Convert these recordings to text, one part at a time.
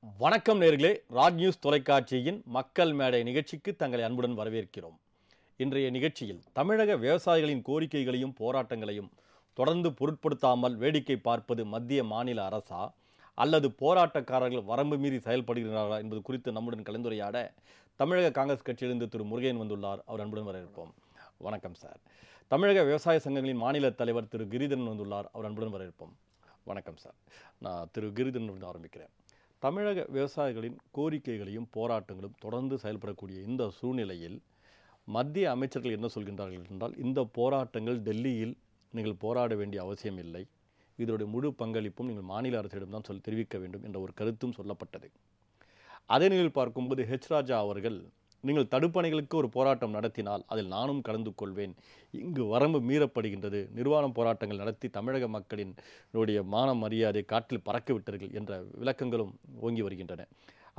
வணக்கம் நேயர்களே, ராஜ் நியூஸ் தொலைக்காட்சியின் மக்கள் மேடை நிகழ்ச்சிக்கு தங்களை அன்புடன் வரவேற்கிறோம். இன்றைய நிகழ்ச்சியில் தமிழக விவசாயிகளின் கோரிக்கைகளையும் போராட்டங்களையும் தொடர்ந்து பொருட்படுத்தாமல் வேடிக்கை பார்ப்பது மத்திய மாநில அரசா அல்லது போராட்டக்காரர்கள் வரம்பு மீறி செயல்படுகிறார்களா என்பது குறித்து நம்முடன் கலந்துரையாட தமிழக காங்கிரஸ் கட்சியிலிருந்து திரு முருகன் வந்துள்ளார். அவர் அன்புடன் வரவேற்போம். வணக்கம் சார். தமிழக விவசாய சங்கங்களின் மாநில தலைவர் திரு கிரிதரன் வந்துள்ளார். அவர் அன்புடன் வரவேற்போம். வணக்கம் சார். நான் திரு கிரிதரன் ஆரம்பிக்கிறேன். தமிழக விவசாயிகளின் கோரிக்கைகளையும் போராட்டங்களும் தொடர்ந்து செயல்படக்கூடிய இந்த சூழ்நிலையில் மத்திய அமைச்சர்கள் என்ன சொல்கின்றார்கள் என்றால், இந்த போராட்டங்கள் டெல்லியில் நீங்கள் போராட வேண்டிய அவசியம் இல்லை, இதனுடைய முழு பங்களிப்பும் நீங்கள் மாநில அரசிடம்தான் தெரிவிக்க வேண்டும் என்ற ஒரு கருத்தும் சொல்லப்பட்டது. அதே நிலையில் பார்க்கும்போது ராஜா அவர்கள், நீங்கள் தடுப்பணைகளுக்கு ஒரு போராட்டம் நடத்தினால் அதில் நானும் கலந்து கொள்வேன், இங்கு வரம்பு மீறப்படுகின்றது, நிர்வாண போராட்டங்கள் நடத்தி தமிழக மக்களின் மான மரியாதை காற்றில் பறக்க விட்டார்கள் என்ற விளக்கங்களும் ஓங்கி வருகின்றன.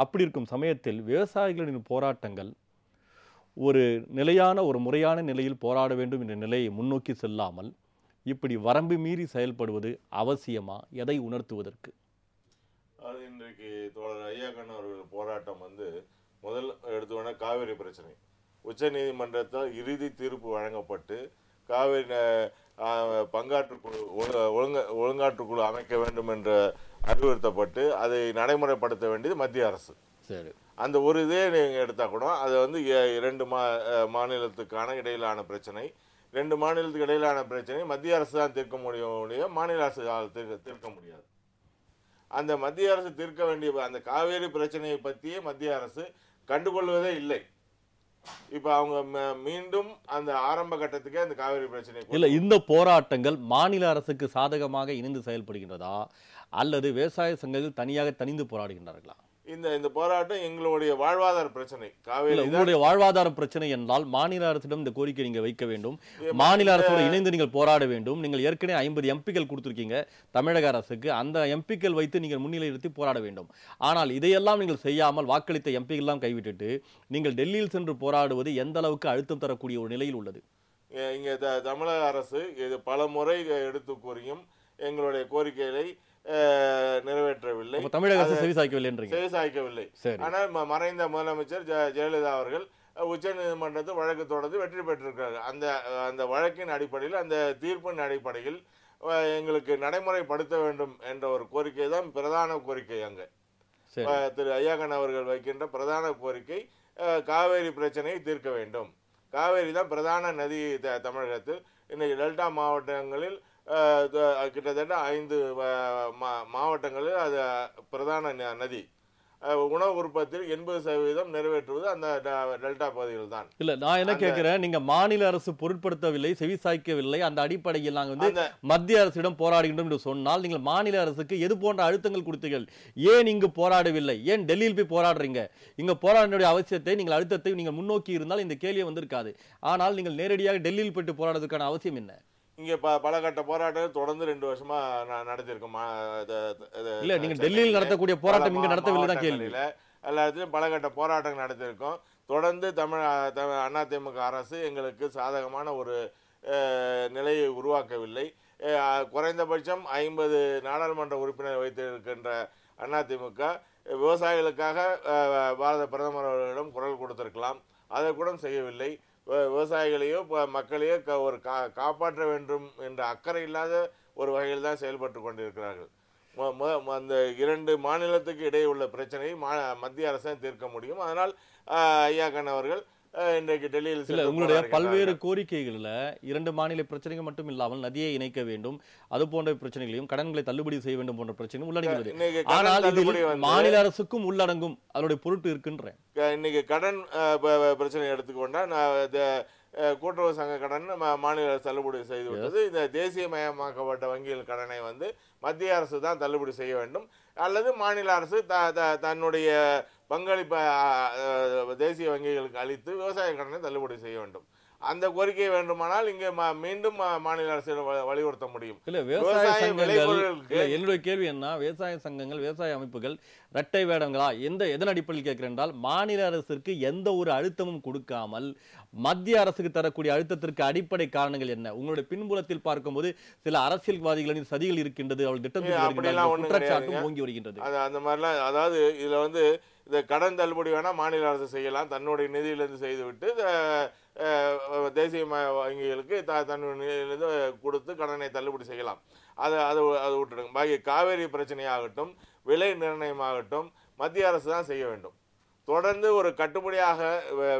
அப்படி இருக்கும் சமயத்தில் விவசாயிகளின் போராட்டங்கள் ஒரு நிலையான ஒரு முறையான நிலையில் போராட வேண்டும் என்ற நிலையை முன்னோக்கி செல்லாமல் இப்படி வரம்பு மீறி செயல்படுவது அவசியமா? எதை உணர்த்துவதற்கு? அது இன்றைக்கு தோழர் ஐயாக்கண்ணன் அவர்கள் போராட்டம் முதல் எடுத்துக்கொண்ட காவிரி பிரச்சனை உச்ச நீதிமன்றத்தால் இறுதி தீர்ப்பு வழங்கப்பட்டு காவிரி பங்காற்றுக்குழு ஒழுங்காற்றுக்குழு அமைக்க வேண்டும் என்று அறிவுறுத்தப்பட்டு அதை நடைமுறைப்படுத்த வேண்டியது மத்திய அரசு. சரி, அந்த ஒரு இதே நீங்கள் எடுத்தால் கூட அது இரண்டு மாநிலத்துக்கான இடையிலான பிரச்சனை. ரெண்டு மாநிலத்துக்கு இடையிலான பிரச்சனை மத்திய அரசு தான் தீர்க்க முடியும், மாநில அரசு தீர்க்க முடியாது. அந்த மத்திய அரசு தீர்க்க வேண்டிய அந்த காவேரி பிரச்சனையை பற்றியே மத்திய அரசு கண்டுகொள்வதே இல்லை. இப்ப அவங்க மீண்டும் அந்த ஆரம்ப கட்டத்துக்கே அந்த காவிரி பிரச்சனை இல்ல. இந்த போராட்டங்கள் மாநில அரசுக்கு சாதகமாக இணைந்து செயல்படுகின்றதா அல்லது விவசாய சங்கங்கள் தனியாக தனிந்து போராடுகின்றார்களா? இந்த போராட்டம் எங்களுடைய வாழ்வாதார பிரச்சனை. காவிரி உங்களுடைய வாழ்வாதார பிரச்சனை என்றால் மாநில அரசிடம் இந்த கோரிக்கை நீங்க வைக்க வேண்டும், மாநில அரசோடு இணைந்து நீங்கள் போராட வேண்டும். நீங்கள் ஏற்கனவே 50 எம்பிக்கள் கொடுத்திருக்கீங்க தமிழக அரசுக்கு, அந்த எம்பிக்கள் வைத்து நீங்கள் முன்னிலைநிறுத்தி போராட வேண்டும். ஆனால் இதையெல்லாம் நீங்கள் செய்யாமல் வாக்களித்த எம்பிக்கள் எல்லாம் கைவிட்டுட்டு நீங்கள் டெல்லியில் சென்று போராடுவது எந்த அளவுக்கு அழுத்தம் தரக்கூடிய ஒரு நிலையில் உள்ளது? இங்க தமிழக அரசு இது பல முறை எடுத்து கூறியும் எங்களுடைய கோரிக்கைகளை நிறைவேற்றவில்லை. தமிழக அரசு செவிசாய்க்கவில்லை. ஆனால் மறைந்த முதலமைச்சர் ஜெயலலிதா அவர்கள் உச்ச நீதிமன்றத்தில் வழக்கு தொடர்ந்து வெற்றி பெற்றிருக்கிறார். அந்த வழக்கின் அடிப்படையில், அந்த தீர்ப்பின் அடிப்படையில் எங்களுக்கு நடைமுறைப்படுத்த வேண்டும் என்ற ஒரு கோரிக்கை தான் பிரதான கோரிக்கை. அங்க திரு ஐயாக்கண்ணன் அவர்கள் வைக்கின்ற பிரதான கோரிக்கை காவேரி பிரச்சனையை தீர்க்க வேண்டும். காவேரி தான் பிரதான நதி தமிழகத்தில். இன்னைக்கு டெல்டா மாவட்டங்களில் கிட்டத்தட்ட 5 மாவட்டங்களில் அது பிரதான நதி. உணவு உற்பத்தியில் 80% நிறைவேற்றுவது அந்த டெல்டா பகுதியில் தான். இல்ல, நான் என்ன கேட்கிறேன், நீங்க மாநில அரசு பொருட்படுத்தவில்லை, செவிசாய்க்கவில்லை, அந்த அடிப்படையில் நாங்கள் மத்திய அரசிடம் போராடுகின்றோம் என்று சொன்னால் நீங்கள் மாநில அரசுக்கு எது போன்ற அழுத்தங்கள் கொடுத்தீர்கள்? ஏன் இங்கு போராடவில்லை? ஏன் டெல்லியில் போய் போராடுறீங்க? இங்க போராடினுடைய அவசியத்தை, நீங்கள் அழுத்தத்தை நீங்கள் முன்னோக்கி இருந்தால் இந்த கேள்வியை வந்திருக்காது. ஆனால் நீங்கள் நேரடியாக டெல்லியில் போயிட்டு போராடுறதுக்கான அவசியம் என்ன? இங்க பல கட்ட போராட்டம் தொடர்ந்து 2 வருஷமா நடத்திருக்கோம். இல்ல, நீங்க டெல்லியில் நடத்தக்கூடிய போராட்டம் இங்க நடத்தவில்லை தான் கேள்வி. எல்லா இடத்துலயும் பல கட்ட போராட்டம் நடத்திருக்கோம். தொடர்ந்து அதிமுக அரசு எங்களுக்கு சாதகமான ஒரு நிலையை உருவாக்கவில்லை. குறைந்தபட்சம் 50 நாடாளுமன்ற உறுப்பினர் வைத்திருக்கின்ற அதிமுக விவசாயிகளுக்காக பாரத பிரதமர் அவர்களிடம் குரல் கொடுத்திருக்கலாம், அதை கூட செய்யவில்லை. விவசாயிகளையோ மக்களையோ ஒரு காப்பாற்ற வேண்டும் என்ற அக்கறை இல்லாத ஒரு வகையில் தான் செயல்பட்டு கொண்டிருக்கிறார்கள். அந்த 2 மாநிலத்துக்கு இடையே உள்ள பிரச்சனையை மத்திய அரசு தீர்க்க முடியும். அதனால் ஐயாக்கண்ணன் அவர்கள் இன்றைக்கு டெல்லியில் உங்களுடைய பல்வேறு கோரிக்கைகளில் 2 மாநில பிரச்சனைகள் மட்டும் இல்லாமல் நதியை இணைக்க வேண்டும், அது போன்ற பிரச்சனைகளையும், கடன்களை தள்ளுபடி செய்ய வேண்டும் போன்ற பிரச்சனையும் உள்ளடங்குகிறது. ஆனால் இதில் மாநில அரசுக்கும் உள்ளடங்கும் அதனுடைய பொருட்டு இருக்கின்ற இன்னைக்கு கடன் பிரச்சனை எடுத்துக்கொண்டா கூட்டுறவு சங்க கடன் மாநில அரசு தள்ளுபடி செய்து விட்டது. இந்த தேசியமயமாக்கப்பட்ட வங்கிகள் கடனை மத்திய அரசு தான் தள்ளுபடி செய்ய வேண்டும், அல்லது மாநில அரசு தன்னுடைய பங்களிப்பை தேசிய வங்கிகளுக்கு அளித்து விவசாய கடனை தள்ளுபடி செய்ய வேண்டும். அந்த கோரிக்கை வேண்டுமானால் இங்கே மீண்டும் மாநில அரசு வலியுறுத்த முடியும். இல்ல விவசாய சங்கங்கள் என்னுடைய கேள்வி என்ன, விவசாய சங்கங்கள் விவசாய அமைப்புகள் இரட்டை வேடங்களா? எதன் அடிப்படையில் கேட்கிறேன் என்றால், மாநில அரசிற்கு எந்த ஒரு அழுத்தமும் கொடுக்காமல் மத்திய அரசுக்கு தரக்கூடிய அழுத்தத்திற்கு அடிப்படை காரணங்கள் என்ன? உங்களுடைய பின்புலத்தில் பார்க்கும்போது சில அரசியல்வாதிகளின் சதிகள் இருக்கின்றது, அவள் திட்டம் ஓங்கி வருகின்றது. அந்த மாதிரிலாம், அதாவது இதுல வந்து இந்த கடன் தள்ளுபடி வேணா மாநில அரசு செய்யலாம், தன்னுடைய நிதியிலிருந்து செய்துவிட்டு தேசிய வங்கிகளுக்கு தன்னுடைய நிதியிலிருந்து கொடுத்து கடனை தள்ளுபடி செய்யலாம். அதை விட்டுடுங்க. பாக்கி காவேரி பிரச்சனையாகட்டும், விலை நிர்ணயமாகட்டும், மத்திய அரசு தான் செய்ய வேண்டும். தொடர்ந்து ஒரு கட்டுப்படியாக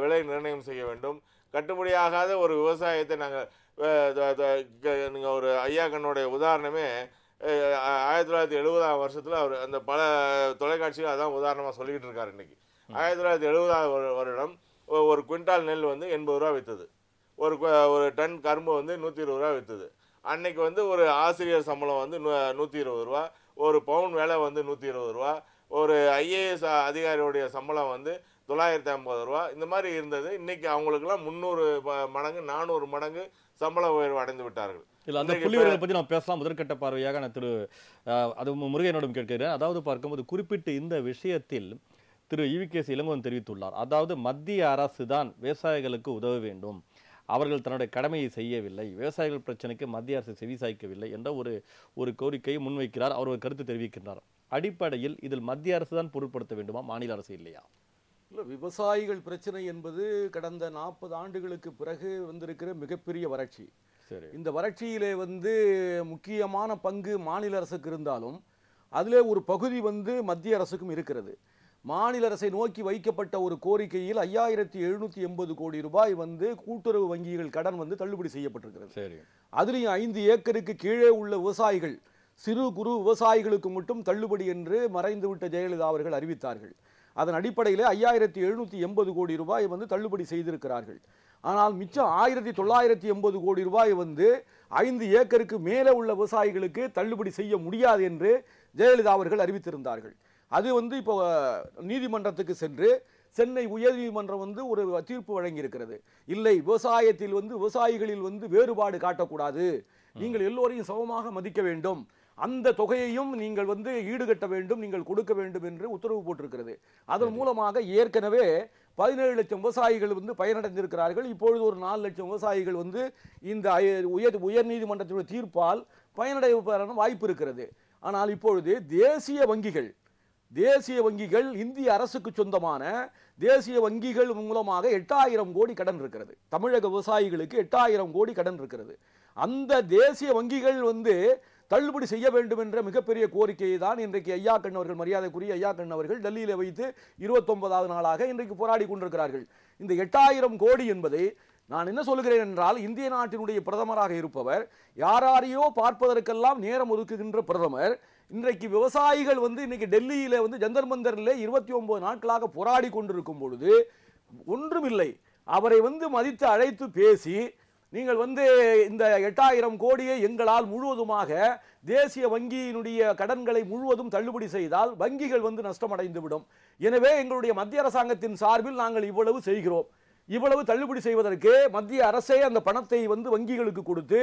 விலை நிர்ணயம் செய்ய வேண்டும். கட்டுப்படியாகாத ஒரு விவசாயத்தை நீங்கள் ஒரு ஐயா கண்ணுடைய உதாரணமே 1970ஆம் வருஷத்தில் அவர் அந்த பல தொலைக்காட்சிகள் அதான் உதாரணமாக சொல்லிக்கிட்டு இருக்காரு. இன்னைக்கு 1970ஆம் வருடம் ஒரு குவிண்டால் நெல் வந்து 80 ரூபா விற்றுது, ஒரு டன் கரும்பு வந்து 120 ரூபா விற்றுது. அன்னைக்கு வந்து ஒரு ஆசிரியர் சம்பளம் வந்து 120 ரூபா, ஒரு பவுன் வேலை வந்து 120 ரூபா, ஒரு ஐஏஎஸ் அதிகாரியுடைய சம்பளம் வந்து 950 ரூபா. இந்த மாதிரி இருந்தது. இன்னைக்கு அவங்களுக்குலாம் 300 மடங்கு 400 மடங்கு சம்பள உயர்வு அடைந்து விட்டார்கள். இல்லை, அந்த புள்ளிவிவரங்களை பற்றி நான் பேசலாம். முதற்கட்ட பார்வையாக நான் அது முருகையனிடம் கேட்கிறேன். அதாவது பார்க்கும்போது குறிப்பிட்டு இந்த விஷயத்தில் திரு EVKS இளங்கோவன் தெரிவித்துள்ளார். அதாவது மத்திய அரசு தான் விவசாயிகளுக்கு உதவ வேண்டும், அவர்கள் தன்னுடைய கடமையை செய்யவில்லை, விவசாயிகள் பிரச்சனைக்கு மத்திய அரசு செவிசாய்க்கவில்லை என்ற ஒரு கோரிக்கையை முன்வைக்கிறார். அவர் ஒரு கருத்து தெரிவிக்கின்றார். அடிப்படையில் இதில் மத்திய அரசு தான் பொருட்படுத்த வேண்டுமா, மாநில அரசு இல்லையா? இல்லை, விவசாயிகள் பிரச்சனை என்பது கடந்த 40 ஆண்டுகளுக்கு பிறகு வந்திருக்கிற மிகப்பெரிய வறட்சி. சரி, இந்த வறட்சியிலே முக்கியமான பங்கு மாநில அரசுக்கு இருந்தாலும் அதிலே ஒரு பகுதி மத்திய அரசுக்கும் இருக்கிறது. மாநில அரசை நோக்கி வைக்கப்பட்ட ஒரு கோரிக்கையில் 5780 கோடி ரூபாய் கூட்டுறவு வங்கிகள் கடன் தள்ளுபடி செய்யப்பட்டிருக்கிறது. சரி, அதுலேயும் 5 ஏக்கருக்கு கீழே உள்ள விவசாயிகள், சிறு குறு விவசாயிகளுக்கு மட்டும் தள்ளுபடி என்று மறைந்துவிட்ட ஜெயலலிதா அவர்கள் அறிவித்தார்கள். அதன் அடிப்படையில் 5780 கோடி ரூபாய் தள்ளுபடி செய்திருக்கிறார்கள். ஆனால் மிச்சம் 1980 கோடி ரூபாய் 5 ஏக்கருக்கு மேலே உள்ள விவசாயிகளுக்கு தள்ளுபடி செய்ய முடியாது என்று ஜெயலலிதா அவர்கள் அறிவித்திருந்தார்கள். அது இப்போ நீதிமன்றத்துக்கு சென்று சென்னை உயர்நீதிமன்றம் ஒரு தீர்ப்பு வழங்கியிருக்கிறது. இல்லை, விவசாயத்தில் விவசாயிகளில் வேறுபாடு காட்டக்கூடாது, நீங்கள் எல்லோரையும் சமமாக மதிக்க வேண்டும், அந்த தொகையையும் நீங்கள் ஈடுகட்ட வேண்டும், நீங்கள் கொடுக்க வேண்டும் என்று உத்தரவு போட்டிருக்கிறது. அதன் மூலமாக ஏற்கனவே 17 லட்சம் விவசாயிகள் பயனடைந்திருக்கிறார்கள். இப்பொழுது ஒரு 4 லட்சம் விவசாயிகள் இந்த உயர்நீதிமன்றத்துடைய தீர்ப்பால் பயனடைய வாய்ப்பு இருக்கிறது. ஆனால் இப்பொழுது தேசிய வங்கிகள் இந்திய அரசுக்கு சொந்தமான தேசிய வங்கிகள் மூலமாக 8000 கோடி கடன் இருக்கிறது. தமிழக விவசாயிகளுக்கு 8000 கோடி கடன் இருக்கிறது. அந்த தேசிய வங்கிகள் தள்ளுபடி செய்ய வேண்டும் என்ற மிகப்பெரிய கோரிக்கையை தான் இன்றைக்கு ஐயா கண் அவர்கள், மரியாதைக்குரிய ஐயா கண் அவர்கள் டெல்லியில் வைத்து 29வது நாளாக இன்றைக்கு போராடி கொண்டிருக்கிறார்கள். இந்த 8000 கோடி என்பதை நான் என்ன சொல்கிறேன் என்றால், இந்திய நாட்டினுடைய பிரதமராக இருப்பவர், யாரையோ பார்ப்பதற்கெல்லாம் நேரம் ஒதுக்குகின்ற பிரதமர், இன்றைக்கு விவசாயிகள் இன்னைக்கு டெல்லியில ஜந்தர் மந்தரில் 29 நாட்களாக போராடி கொண்டிருக்கும் பொழுது ஒன்றுமில்லை, அவரை மதித்து அழைத்து பேசி, நீங்கள் இந்த 8000 கோடியை எங்களால் முழுவதுமாக தேசிய வங்கியினுடைய கடன்களை முழுவதும் தள்ளுபடி செய்தால் வங்கிகள் நஷ்டமடைந்துவிடும். எனவே எங்களுடைய மத்திய அரசாங்கத்தின் சார்பில் நாங்கள் இவ்வளவு செய்கிறோம், இவ்வளவு தள்ளுபடி செய்வதற்கு மத்திய அரசே அந்த பணத்தை வங்கிகளுக்கு கொடுத்து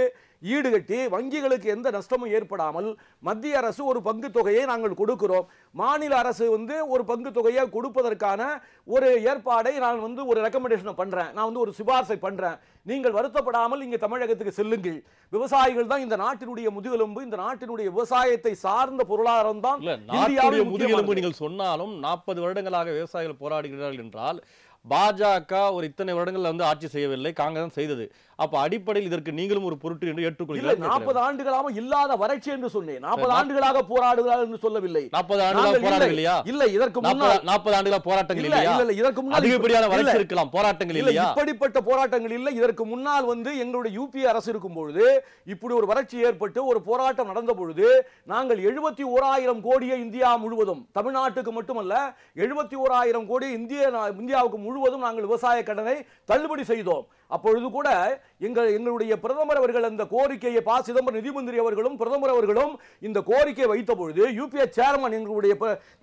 ஈடுகட்டி, வங்கிகளுக்கு எந்த நஷ்டமும் ஏற்படாமல் மத்திய அரசு ஒரு பங்கு தொகையை நாங்கள் கொடுக்கிறோம், மாநில அரசு ஒரு பங்கு தொகையை கொடுப்பதற்கான ஒரு ஏற்பாடை நான் ஒரு ரெக்கமெண்டேஷன் பண்றேன், நான் ஒரு சிபார்சை பண்றேன், நீங்கள் வருத்தப்படாமல் இங்கே தமிழகத்துக்கு செல்லுங்கள். விவசாயிகள் தான் இந்த நாட்டினுடைய முதுகெலும்பு, இந்த நாட்டினுடைய விவசாயத்தை சார்ந்த பொருளாதாரம் தான் இந்தியாவின் முதுகெலும்பு. நீங்கள் சொன்னாலும் 40 வருடங்களாக விவசாயிகள் போராடுகிறார்கள் என்றால் பாஜக ஒரு இத்தனை வருடங்கள் ஆட்சி செய்யவில்லை, காங்கிரஸ் செய்தது. அப்ப அடிப்படையில் இதற்கு நீங்களும் ஒரு பொருட்டு என்று ஏற்றுக்கொள்கிறீர்கள். 40 ஆண்டுகளாக இல்லாத வறட்சி என்று சொன்னேன். 40 ஆண்டுகளாக போராடுகிறார்கள் என்று சொல்லவில்லை. 40 ஆண்டுகளாக போராட்டம் இல்லையா? இல்ல, இதற்கு முன்னால் 40 ஆண்டுகளாக போராட்டங்கள் இல்லையா? இல்ல, இதற்கு முன்னால் அதிகப்படியான வறட்சி இருக்கலாம், போராட்டங்கள் இல்லையா? இப்படிப்பட்ட போராட்டங்கள் இல்லை. இதற்கு முன்னால் எங்களுடைய யூபி அரசு இருக்கும் பொழுது இப்படி ஒரு வறட்சி ஏற்பட்டு ஒரு போராட்டம் நடந்த பொழுது நாங்கள் 71000 கோடியை இந்தியா முழுவதும், தமிழ்நாட்டுக்கு மட்டுமல்ல 71000 கோடி இந்தியாவுக்கு முழுவதும் நாங்கள் விவசாய கடனை தள்ளுபடி செய்தோம். அப்பொழுது கூட எங்களுடைய பிரதமர் அவர்கள் அந்த கோரிக்கையை சிதம்பரம் நிதி மந்திரி அவர்களும் பிரதமர் அவர்களும் இந்த கோரிக்கையை வைத்த பொழுது யூபிஏ சேர்மன் எங்களுடைய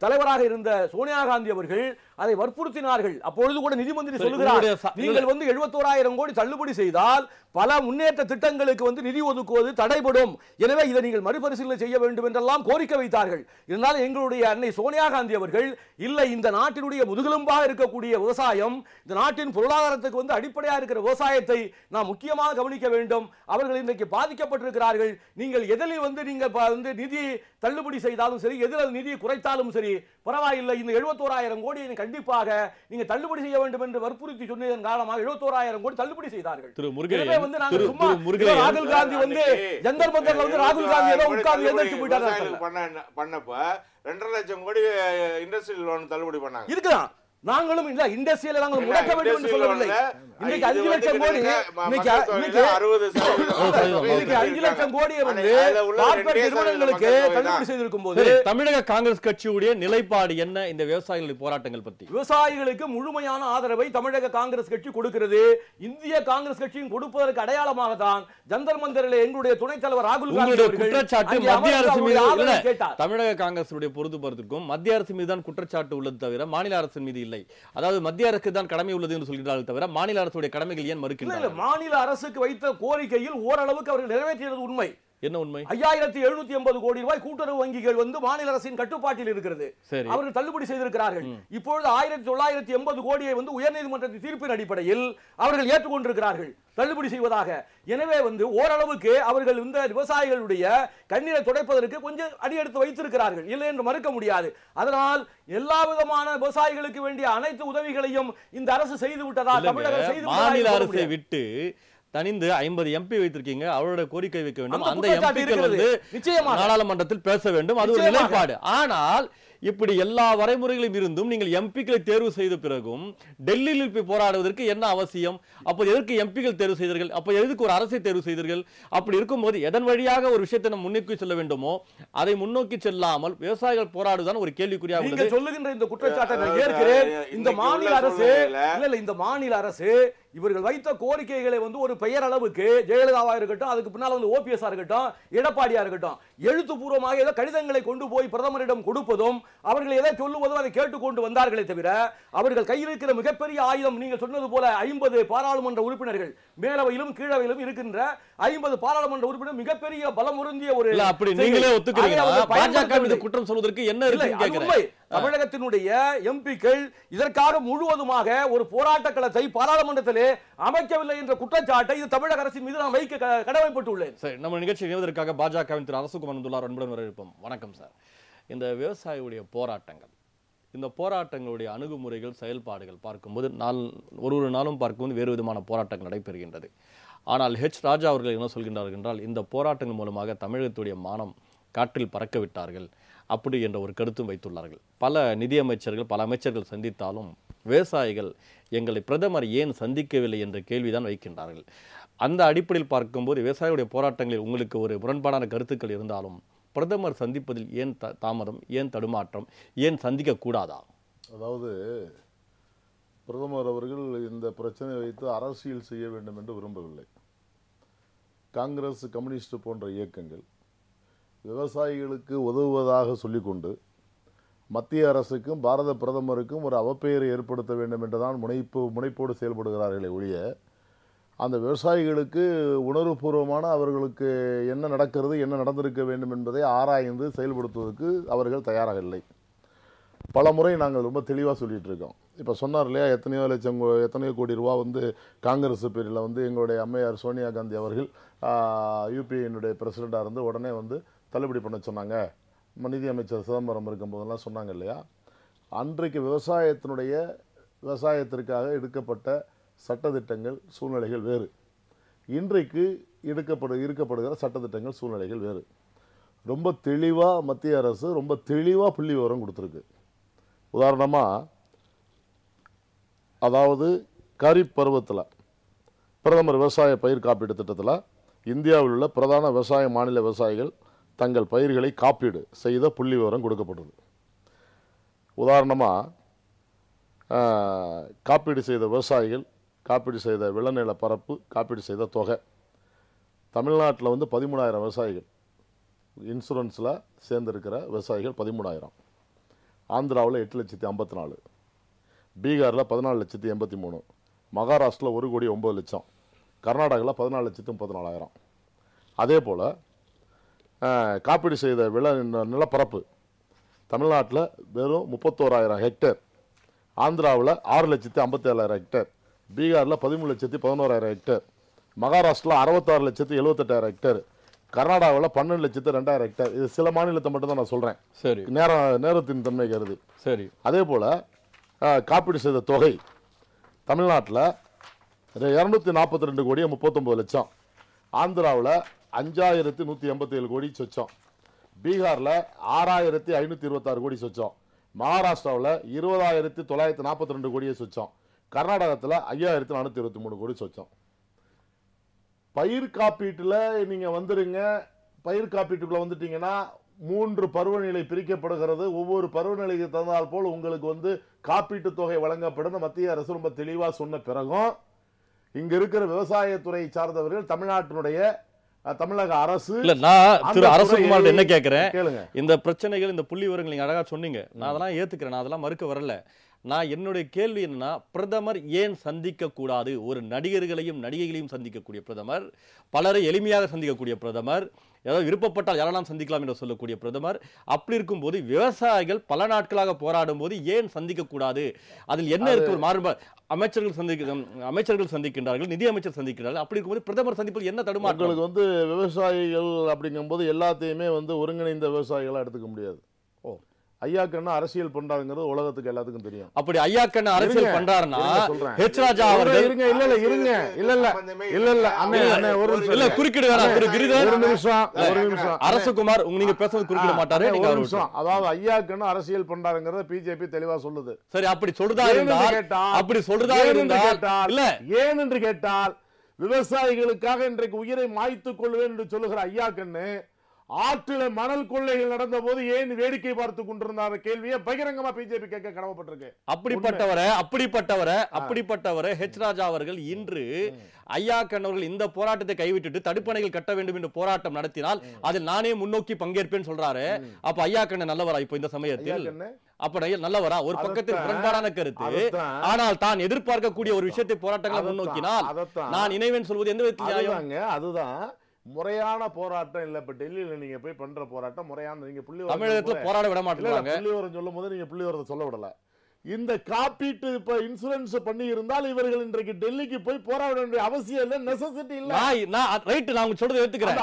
தலைவராக இருந்த சோனியா காந்தி அவர்கள் அதை வற்புறுத்தினார்கள். அப்பொழுது கூட நிதி மந்திரி சொல்லுகிறார், நீங்கள் 71,000 கோடி தள்ளுபடி செய்தால் பல முன்னேற்ற திட்டங்களுக்கு நிதி ஒதுக்குவது தடைபடும், எனவே இதை நீங்கள் மறுபரிசீலனை செய்ய வேண்டும் என்றெல்லாம் கோரிக்கை வைத்தார்கள். இருந்தாலும் எங்களுடைய அன்னை சோனியா காந்தி அவர்கள் இல்லை, இந்த நாட்டினுடைய முதுகெலும்பாக இருக்கக்கூடிய விவசாயம், இந்த நாட்டின் பொருளாதாரத்துக்கு அடிப்படையாக இருக்கிற விவசாயத்தை நாம் முக்கியமாக கவனிக்க வேண்டும். அவர்கள் இன்றைக்கு பாதிக்கப்பட்டிருக்கிறார்கள். நீங்கள் எதில் நீங்கள் நிதி தள்ளுபடி செய்தாலும் சரி, எதில் நிதி குறைத்தாலும் சரி பரவாயில்லை, இந்த 71,000 கோடியை கண்டிப்பாக நீங்க தள்ளுபடி செய்ய வேண்டும் என்று வற்புறுத்தி சொன்னதன் காரணமாக 71,000 கோடி தள்ளுபடி செய்தார்கள். ராகுல் காந்தி ஜந்தர் மந்தர்ல ராகுல் காந்தி ஏதோ உட்கார்ந்து எந்திரிச்சு போயிட்டாங்க. பண்ணப்ப 2.5 லட்சம் கோடி இண்டஸ்ட்ரியல் லோன் தள்ளுபடி பண்ணாங்க. இருக்குதான், நாங்களும் இல்ல இண்டஸ்ட்ரியல் நாங்கள் முடக்க வேண்டும் என்று சொல்லவில்லை. இன்னைக்கு 5 லட்சம் கோடி இன்னைக்கு 5 லட்சம் கோடியை கார்ப்பரேட் நிறுவனங்களுக்கு தள்ளுபடி செய்திருக்கும் போது தமிழக காங்கிரஸ் கட்சியுடைய நிலைப்பாடு என்ன இந்த விவசாயிகளின் போராட்டங்கள் பற்றி? விவசாயிகளுக்கு முழுமையான ஆதரவை தமிழக காங்கிரஸ் கட்சி கொடுக்கிறது. இந்திய காங்கிரஸ் கட்சியின் கொடுப்பதற்கு அடையாளமாக தான் ஜந்தர் மந்தரில் எங்களுடைய துணைத் தலைவர் ராகுல் காந்தி குற்றச்சாட்டு மத்திய அரசு மீது கேட்டார். தமிழக காங்கிரசுடைய பொறுத்துப்பதற்கும் மத்திய அரசு மீது தான் குற்றச்சாட்டு உள்ளது தவிர மாநில அரசின் மீது இல்லை. அதாவது மத்திய அரசுக்கு தான் கடமை உள்ளது என்று சொல்கிறார்கள் தவிர மாநில அரசுடைய கடமைகள் ஏன் மறுக்கிறார்கள்? மாநில அரசுக்கு வைத்த கோரிக்கையில் ஓரளவுக்கு அவர்கள் நிறைவேற்றியது உண்மை. என்ன உண்மை? 5780 கோடி ரூபாய் கூட்டுறவு வங்கிகள் மாநில அரசின் கட்டுப்பாட்டில் இருக்கிறது. அவர்கள் தள்ளுபடி செய்திருக்கிறார்கள். இப்பொழுது 1980 கோடியை உயர்நீதிமன்றத்தின் தீர்ப்பின் அடிப்படையில் அவர்கள் ஏற்றுக்கொண்டிருக்கிறார்கள் தள்ளுபடி செய்வதாக. எனவே ஓரளவுக்கு அவர்கள் இந்த விவசாயிகளுடைய கண்ணீரை துடைப்பதற்கு கொஞ்சம் அடியெடுத்து வைத்திருக்கிறார்கள், இல்லை என்று மறுக்க முடியாது. அதனால் எல்லா விதமான விவசாயிகளுக்கு வேண்டிய அனைத்து உதவிகளையும் இந்த அரசு செய்து விட்டதா? தமிழக செய்து மாநில அரசை விட்டு தனிந்து 50 எம்பி வைத்திருக்கீங்க, அவரோட கோரிக்கை வைக்க வேண்டும், அந்த எம்பிக்கள் நாடாளுமன்றத்தில் பேச வேண்டும், அது ஒரு நிலைப்பாடு. ஆனால் இப்படி எல்லா வரைமுறைகளும் இருந்தும் நீங்கள் எம்பிக்களை தேர்வு செய்த பிறகும் டெல்லியில் போய் போராடுவதற்கு என்ன அவசியம்? அப்போ எதற்கு எம்பிக்கள் தேர்வு செய்தீர்கள்? அப்போ எதுக்கு ஒரு அரசை தேர்வு செய்தீர்கள்? அப்படி இருக்கும்போது எதன் வழியாக ஒரு விஷயத்தை நம்ம முன்னோக்கி செல்ல வேண்டுமோ அதை முன்னோக்கி செல்லாமல் விவசாயிகள் போராடுதான் ஒரு கேள்விக்குறியாக உள்ளது. சொல்லுகின்ற இந்த குற்றச்சாட்டை நான் ஏற்கிறேன். இந்த மாநில அரசு இந்த மாநில அரசு இவர்கள் வைத்த கோரிக்கைகளை ஒரு பெயர் அளவுக்கு ஜெயலலிதாவா இருக்கட்டும், அதுக்கு பின்னால் ஓபிஎஸ் இருக்கட்டும், எடப்பாடியா இருக்கட்டும், எழுத்துப்பூர்வமாக ஏதோ கடிதங்களை கொண்டு போய் பிரதமரிடம் கொடுப்பதும் அவர்கள் எதை சொல்லுவதும் அதை கேட்டுக்கொண்டு வந்தார்களே தவிர அவர்கள் கையில் இருக்கிற மிகப்பெரிய ஆயுதம் நீங்க சொன்னது போல 50 பாராளுமன்ற உறுப்பினர்கள் மேலவையிலும் கீழவையிலும் இருக்கின்ற 50 பாராளுமன்ற உறுப்பினர் மிகப்பெரிய பலம் பொருந்திய ஒரு அப்படி நீங்களே ஒத்துக்கிறீங்களா? பாஜக மீது குற்றம் சொல்வதற்கு என்ன இருக்குன்னு கேக்குறேன். தமிழகத்தினுடைய எம்பிக்கள் இதற்காக முழுவதுமாக ஒரு போராட்ட களத்தை பாராளுமன்றத்திலே அமைக்கவில்லை என்ற குற்றச்சாட்டை இது தமிழக அரசின் மீது நான் வைக்க கடமைப்பட்டுள்ளேன். சரி, நம்ம நிகழ்ச்சி இணைவதற்காக பாஜகவின் திரு அரசுகுமார் வந்துள்ளார். அன்புடன் வரவேற்போம். வணக்கம் சார். இந்த விவசாயிகளுடைய போராட்டங்கள், இந்த போராட்டங்களுடைய அணுகுமுறைகள், செயல்பாடுகள் பார்க்கும்போது ஒரு நாளும் பார்க்கும்போது வேறு விதமான போராட்டங்கள் நடைபெறுகின்றது. ஆனால் ராஜா அவர்கள் என்ன சொல்கின்றார்கள் என்றால், இந்த போராட்டங்கள் மூலமாக தமிழகத்துடைய மானம் காற்றில் பறக்க விட்டார்கள் அப்படி என்ற ஒரு கருத்தும் வைத்துள்ளார்கள். பல நிதியமைச்சர்கள், பல அமைச்சர்கள் சந்தித்தாலும் விவசாயிகள் எங்களை பிரதமர் ஏன் சந்திக்கவில்லை என்ற கேள்விதான் வைக்கின்றார்கள். அந்த அடிப்படையில் பார்க்கும்போது விவசாயிகளுடைய போராட்டங்களில் உங்களுக்கு ஒரு முரண்பாடான கருத்துக்கள் இருந்தாலும் பிரதமர் சந்திப்பதில் ஏன் தாமதம், ஏன் தடுமாற்றம், ஏன் சந்திக்க கூடாதா? அதாவது பிரதமர் அவர்கள் இந்த பிரச்சனையை வைத்து அரசியல் செய்ய வேண்டும் என்று விரும்பவில்லை. காங்கிரஸ், கம்யூனிஸ்ட் போன்ற இயக்கங்கள் விவசாயிகளுக்கு உதவுவதாக சொல்லிக்கொண்டு மத்திய அரசுக்கும் பாரத பிரதமருக்கும் ஒரு அவப்பெயரை ஏற்படுத்த வேண்டும் என்றுதான் முனைப்போடு செயல்படுகிறார்களே ஒழிய அந்த விவசாயிகளுக்கு உணர்வுபூர்வமான அவர்களுக்கு என்ன நடக்கிறது, என்ன நடந்திருக்க வேண்டும் என்பதை ஆராய்ந்து செயல்படுத்துவதற்கு அவர்கள் தயாராக இல்லை. பல முறை நாங்கள் ரொம்ப தெளிவாக சொல்லிகிட்டு இருக்கோம். இப்போ சொன்னார் இல்லையா, எத்தனையோ கோடி ரூபா காங்கிரஸ் பேரில் எங்களுடைய அம்மையார் சோனியா காந்தி அவர்கள் யூபிஏனுடைய பிரசிடெண்ட்டாக இருந்து உடனே தள்ளுபடி பண்ண சொன்னாங்க. நிதி அமைச்சர் சிதம்பரம் இருக்கும்போதெல்லாம் சொன்னாங்க இல்லையா. அன்றைக்கு விவசாயத்திற்காக எடுக்கப்பட்ட சட்டத்திட்டங்கள், சூழ்நிலைகள் வேறு. இன்றைக்கு இருக்கப்படுகிற சட்டத்திட்டங்கள், சூழ்நிலைகள் வேறு. ரொம்ப தெளிவாக மத்திய அரசு ரொம்ப தெளிவாக புள்ளி விவரம் கொடுத்துருக்கு. உதாரணமாக, அதாவது கரீப் பருவத்தில் பிரதமர் விவசாய பயிர் காப்பீடு திட்டத்தில் இந்தியாவில் உள்ள பிரதான விவசாய மாநில விவசாயிகள் தங்கள் பயிர்களை காப்பீடு செய்த புள்ளி விவரம் கொடுக்கப்பட்டது. உதாரணமாக, காப்பீடு செய்த விவசாயிகள் காப்பீடு செய்த விளைநில பரப்பு, காப்பீடு செய்த தொகை. தமிழ்நாட்டில் வந்து 13,000 விவசாயிகள் இன்சூரன்ஸில் சேர்ந்திருக்கிற விவசாயிகள் 13,000. ஆந்திராவில் 8,54,000, பீகாரில் 14,83,000, மகாராஷ்டிரில் 1,09,00,000, கர்நாடகாவில் 14,34,000. அதே போல் காப்பீடு செய்த நிலப்பரப்பு தமிழ்நாட்டில் வெறும் 31,000 ஹெக்டேர், ஆந்திராவில் 6,57,000 ஹெக்டேர், பீகாரில் 13,11,000 ஹெக்டேர், மகாராஷ்டிரில் 66,78,000 ஹெக்டேர், கர்நாடகாவில் 12,02,000 ஹெக்டேர். இது சில மாநிலத்தை மட்டும் தான் நான் சொல்கிறேன், சரி, நேரத்தின் தன்மை கருதி. சரி. அதே போல் காப்பீடு செய்த தொகை தமிழ்நாட்டில் 242,39,00,000, ஆந்திராவில் 5,187 கோடி சொச்சம், பீகாரில் 6,526 கோடி சொச்சம், மகாராஷ்டிராவில் 20,942 கோடியே சொச்சம், கர்நாடகத்தில் 5,423 கோடி சொச்சம். பயிர் காப்பீட்டில் நீங்கள் வந்துடுங்க. பயிர் காப்பீட்டுக்குள்ளே வந்துட்டீங்கன்னா 3 பருவநிலை பிரிக்கப்படுகிறது. ஒவ்வொரு பருவநிலைக்கு தகுந்தால் போல் உங்களுக்கு வந்து காப்பீட்டு தொகை வழங்கப்படும். மத்திய அரசு ரொம்ப தெளிவாக சொன்ன பிறகும் இங்க இருக்கிற விவசாயத்துறை சார்ந்தவர்கள் தமிழ்நாட்டினுடைய தமிழக அரசு இல்ல, நான் திரு அரசகுமார் என்ன கேட்கிறேன், கேளுங்க. இந்த பிரச்சனைகள், இந்த புள்ளி விவரங்கள் நீங்க அழகா சொன்னீங்க, நான் அதெல்லாம் ஏத்துக்கிறேன், நான் அதெல்லாம் மறுக்க வரல. நான் என்னுடைய கேள்வி என்னன்னா, பிரதமர் ஏன் சந்திக்க கூடாது? ஒரு நடிகர்களையும் நடிகைகளையும் சந்திக்கக்கூடிய பிரதமர், பலரை எளிமையாக சந்திக்கக்கூடிய பிரதமர், ஏதாவது விருப்பப்பட்டால் யாரெல்லாம் சந்திக்கலாம் என்று சொல்லக்கூடிய பிரதமர், அப்படி இருக்கும்போது விவசாயிகள் பல நாட்களாக போராடும் போது ஏன் சந்திக்க கூடாது? அதில் என்ன இருக்கு? ஒரு மாறுபாடு. அமைச்சர்கள் சந்திக்கின்றார்கள், நிதி அமைச்சர் சந்திக்கிறார்கள், அப்படி இருக்கும்போது பிரதமர் சந்திப்பில் என்ன தடுமாற்றம்? உங்களுக்கு வந்து விவசாயிகள் அப்படிங்கும்போது எல்லாத்தையுமே வந்து ஒருங்கிணைந்த விவசாயிகளா எடுத்துக்க முடியாது. ஐயா கண்ணு அரசியல் பண்றாங்கிறது உலகத்துக்கு எல்லாத்துக்கும் தெரியும். அப்படி ஐயா கண்ணு அரசியல் பண்றாருன்னா ஹெச் ராஜா அவர்கள் குறுக்கிடு வேணாம் திரு கிரிதர், ஒரு நிமிஷம் அரசகுமார், நீங்க பேசுறது குறுக்கிட மாட்டாரு. அதாவது ஐயா கண்ணு அரசியல் பண்றாருங்கிறத பிஜேபி தெளிவா சொல்லுது. சரி, அப்படி சொல்றதா இருந்தால் இல்ல, ஏன் என்று கேட்டால் விவசாயிகளுக்காக இன்றைக்கு உயிரை மாய்த்துக் கொள்வேன் என்று சொல்லுகிற ஐயா கண்ணு ஆற்றில மணல் கொள்ளைகள் நடந்த போது ஏன் வேடிக்கை பார்த்து கொண்டிருந்தார் கேள்வியை பகிரங்கமா பிஜேபி கேட்க கடமைப்பட்டிருக்கு. அப்படிப்பட்டவரை ஹெச் ராஜா அவர்கள் இன்று ஐயா கண்ணவர்கள் இந்த போராட்டத்தை கைவிட்டுட்டு தடுப்பணைகள் கட்ட வேண்டும் என்று போராட்டம் நடத்தினால் அதில் நானே முன்னோக்கி பங்கேற்பேன் சொல்றாரு. அப்ப ஐயா கண்ணு நல்லவரா? இப்ப இந்த சமயத்தில் அப்ப நல்லவரா? ஒரு பக்கத்தில் முரண்பாடான கருத்து, ஆனால் தான் எதிர்பார்க்கக்கூடிய ஒரு விஷயத்தை போராட்டங்களை முன்னோக்கினால் நான் இணைவேன் சொல்வது எந்த விதத்தில்? அதுதான் முறையான போராட்டம் இல்ல. இப்ப டெல்லியில நீங்க போய் பண்ற போராட்டம் முறையான, நீங்க தமிழகத்துல போராட விட மாட்டாங்க. புள்ளிவரம் சொல்லும் போது நீங்க புள்ளிவரத்தை சொல்ல விடல. இந்த காப்பீட்டு இப்ப இன்சூரன்ஸ் பண்ணி இருந்தால் இவர்கள் இன்றைக்கு டெல்லிக்கு போய் போராட வேண்டிய அவசியம் இல்ல, நெசசிட்டி இல்ல. ரைட், நான் சொல்றது ஏத்துக்கிறேன்.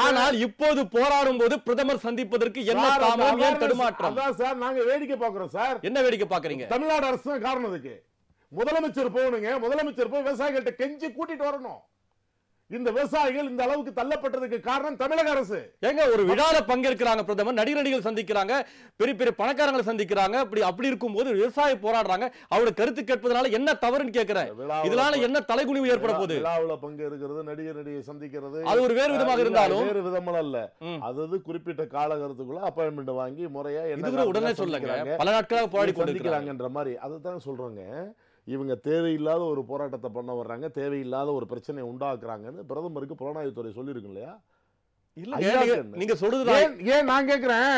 ஆனால் இப்போது போராடும் போது பிரதமர் சந்திப்பதற்கு என்ன தாமதம், ஏன் தடுமாற்றம்? அதான் சார் நாங்க வேடிக்கை பார்க்கிறோம் சார். என்ன வேடிக்கை பார்க்கறீங்க? தமிழ்நாடு அரசு தான் காரணம் இதுக்கு. முதலமைச்சர் போகணுங்க, முதலமைச்சர் போய் விவசாயிகள்ட்ட கெஞ்சி கூட்டிட்டு வரணும். இந்த விவசாயிகள் இந்த அளவுக்கு தள்ளப்பட்டதுக்கு காரணம் தமிழக அரசு. ஏங்க, ஒரு விழால பங்கேற்கிறாங்க பிரதமர், நடிகர்கள் சந்திக்கிறாங்க, பெரிய பெரிய பணக்காரங்களை சந்திக்கிறாங்க, அப்படி இருக்கும்போது விவசாயி போராடுறாங்க, அவரோட கருத்து கேட்பதனால என்ன தவறுன்னு கேட்கிறேன். இதனால என்ன தலைகுனிவு ஏற்பட போகுது? விழாவுல பங்கேற்கிறது, நடிகை சந்திக்கிறது, அது ஒரு வேறு விதமாக இருந்தாலும் வேறு விதமாக அல்ல. அது குறிப்பிட்ட காலகட்டத்துக்குள்ள அப்பாயின்மெண்ட் வாங்கி முறையா என்ன உடனே சொல்லுங்க, பல நாட்களாக போராடி கொண்டிருக்கிறாங்கன்ற மாதிரி. அதுதான் சொல்றோங்க. இவங்க தேவையில்லாத ஒரு போராட்டத்தை பண்ண வர்றாங்க, தேவையில்லாத ஒரு பிரச்சனை உண்டாக்குறாங்கன்னு பிரதமருக்கு புலனாய்வுத்துறை சொல்லிருக்கு இல்லையா? நீங்க சொல்றது ஏன் நான் கேட்கிறேன்,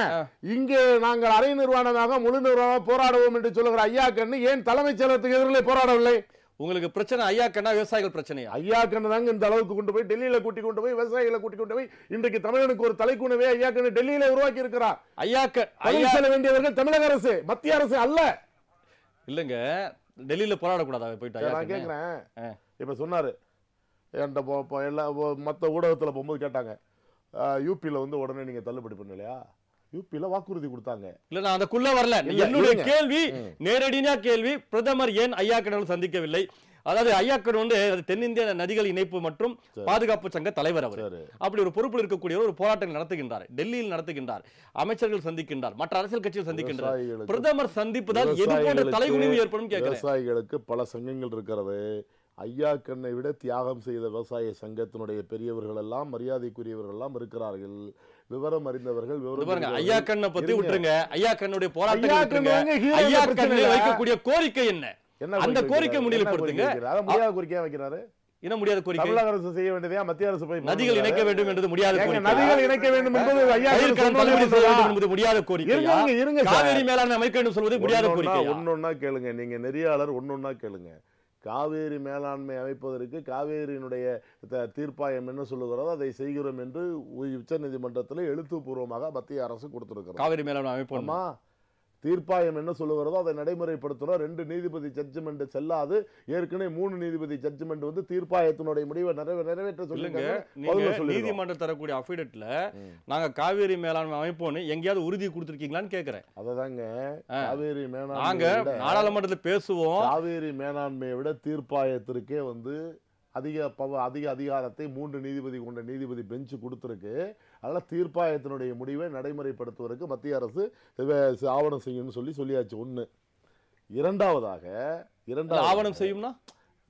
இங்கே நாங்கள் அரை நிர்வாணமாக முழு நிர்வாணமாக போராடுவோம் என்று சொல்லுகிற ஐயா கண்ணு ஏன் தலைமைச் செயலகத்துக்கு எதிரிலே போராடவில்லை? உங்களுக்கு பிரச்சனை ஐயா கண்ணா விவசாயிகள் பிரச்சனை? ஐயா கண்ணு தாங்க இந்த அளவுக்கு கொண்டு போய் டெல்லியில கூட்டி கொண்டு போய் விவசாயிகளை கூட்டி கொண்டு போய் இன்றைக்கு தமிழனுக்கு ஒரு தலைக்குணவே ஐயா கண்ணு டெல்லியில உருவாக்கி இருக்கிறார். ஐயா செல்ல வேண்டியவர்கள் தமிழக அரசு, மத்திய அரசு அல்ல. இல்லங்க, டெல்லியில போராடக்கூடாதா? போயிட்டு நான் கேட்கிறேன். இப்ப சொன்னாரு எல்லா மற்ற ஊடகத்துல போகும்போது கேட்டாங்க, யூபியில வந்து உடனே நீங்க தள்ளுபடி பண்ணலையா? யூபியில வாக்குறுதி கொடுத்தாங்க. இல்ல, நான் அதுக்குள்ள வரல. என்னுடைய கேள்வி நேரடியா கேள்வி, பிரதமர் ஏன் ஐயா கண்ணு சந்திக்கவில்லை? அதாவது ஐயா கண்ணு வந்து தென்னிந்திய நதிகள் இணைப்பு மற்றும் பாதுகாப்பு சங்க தலைவர். அவர் அப்படி ஒரு பொறுப்பில் இருக்கக்கூடிய ஒரு போராட்டங்கள் நடத்துகின்றார், டெல்லியில் நடத்துகின்றார், அமைச்சர்கள் சந்திக்கின்றார், மற்ற அரசியல் கட்சிகள் சந்திக்கின்றார். பிரதமர் சந்திப்பதால் எது போன்ற தலைகுனிவு ஏற்படும் கேட்கிறேன். விவசாயிகளுக்கு பல சங்கங்கள் இருக்கிறது. ஐயா கண்ணை விட தியாகம் செய்த விவசாய சங்கத்தினுடைய பெரியவர்கள் எல்லாம், மரியாதைக்குரியவர்கள் எல்லாம் இருக்கிறார்கள். விவரம் அறிந்தவர்கள். ஐயா கண்ணை பத்தி விட்டுருங்க, ஐயா கண்ணுடைய போராட்டங்கள், ஐயா கண்ணை வைக்கக்கூடிய கோரிக்கை என்ன? அந்த கோரிக்கை முன்னிலைப்படுத்துங்க. முடியாத கோரிக்கையா வைக்கிறாரு. என்ன முடியாத கோரிக்கை? தமிழக அரசு செய்ய வேண்டியதா மத்திய அரசு போய் நதிகள் இணைக்க வேண்டும் என்பது முடியாத கோரிக்கை. நதிகள் இணைக்க வேண்டும் என்பது முடியாத கோரிக்கை. காவேரி மேலாண்மை அமைக்க வேண்டும் சொல்வது முடியாத கோரிக்கை. ஒன்னொன்னா கேளுங்க, நீங்க நெறியாளர், ஒன்னொன்னா கேளுங்க. காவேரி மேலாண்மை அமைப்பதற்கு காவேரியினுடைய தீர்ப்பாயம் என்ன சொல்லுகிறதோ அதை செய்கிறோம் என்று உச்ச நீதிமன்றத்தில் எழுத்துப்பூர்வமாக மத்திய அரசு கொடுத்திருக்கிறது. காவேரி மேலாண்மை அமைப்பு தீர்ப்பாயம் என்ன சொல்லுகிறதோ அதை நடைமுறைப்படுத்துறோம். 2 நீதிபதி ஜட்ஜ்மெண்ட் செல்லாது. ஏற்கனவே 3 நீதிபதி ஜட்ஜ்மெண்ட் வந்து தீர்ப்பாயத்தினுடைய முடிவை நிறைவேற்ற சொல்லுங்க. நீதிமன்றம் தரக்கூடிய அஃபிடவிட்ல நாங்க காவேரி மேலாண்மை அமைப்போன்னு எங்கேயாவது உறுதி கொடுத்திருக்கீங்களான்னு கேக்குறேன். அததாங்க காவேரி மேலாண்மை, நாங்க நாடாளுமன்றத்தில் பேசுவோம். காவேரி மேலாண்மையை விட தீர்ப்பாயத்திற்கே வந்து அதிக அதிகாரத்தை 3 நீதிபதி கொண்ட நீதிபதி பெஞ்சு கொடுத்துருக்கு. அதனால் தீர்ப்பாயத்தினுடைய முடிவை நடைமுறைப்படுத்துவதற்கு மத்திய அரசு ஆவணம் செய்யணும்னு சொல்லியாச்சு. ஒன்று. இரண்டாவதாக ஆவணம் செய்யும்னா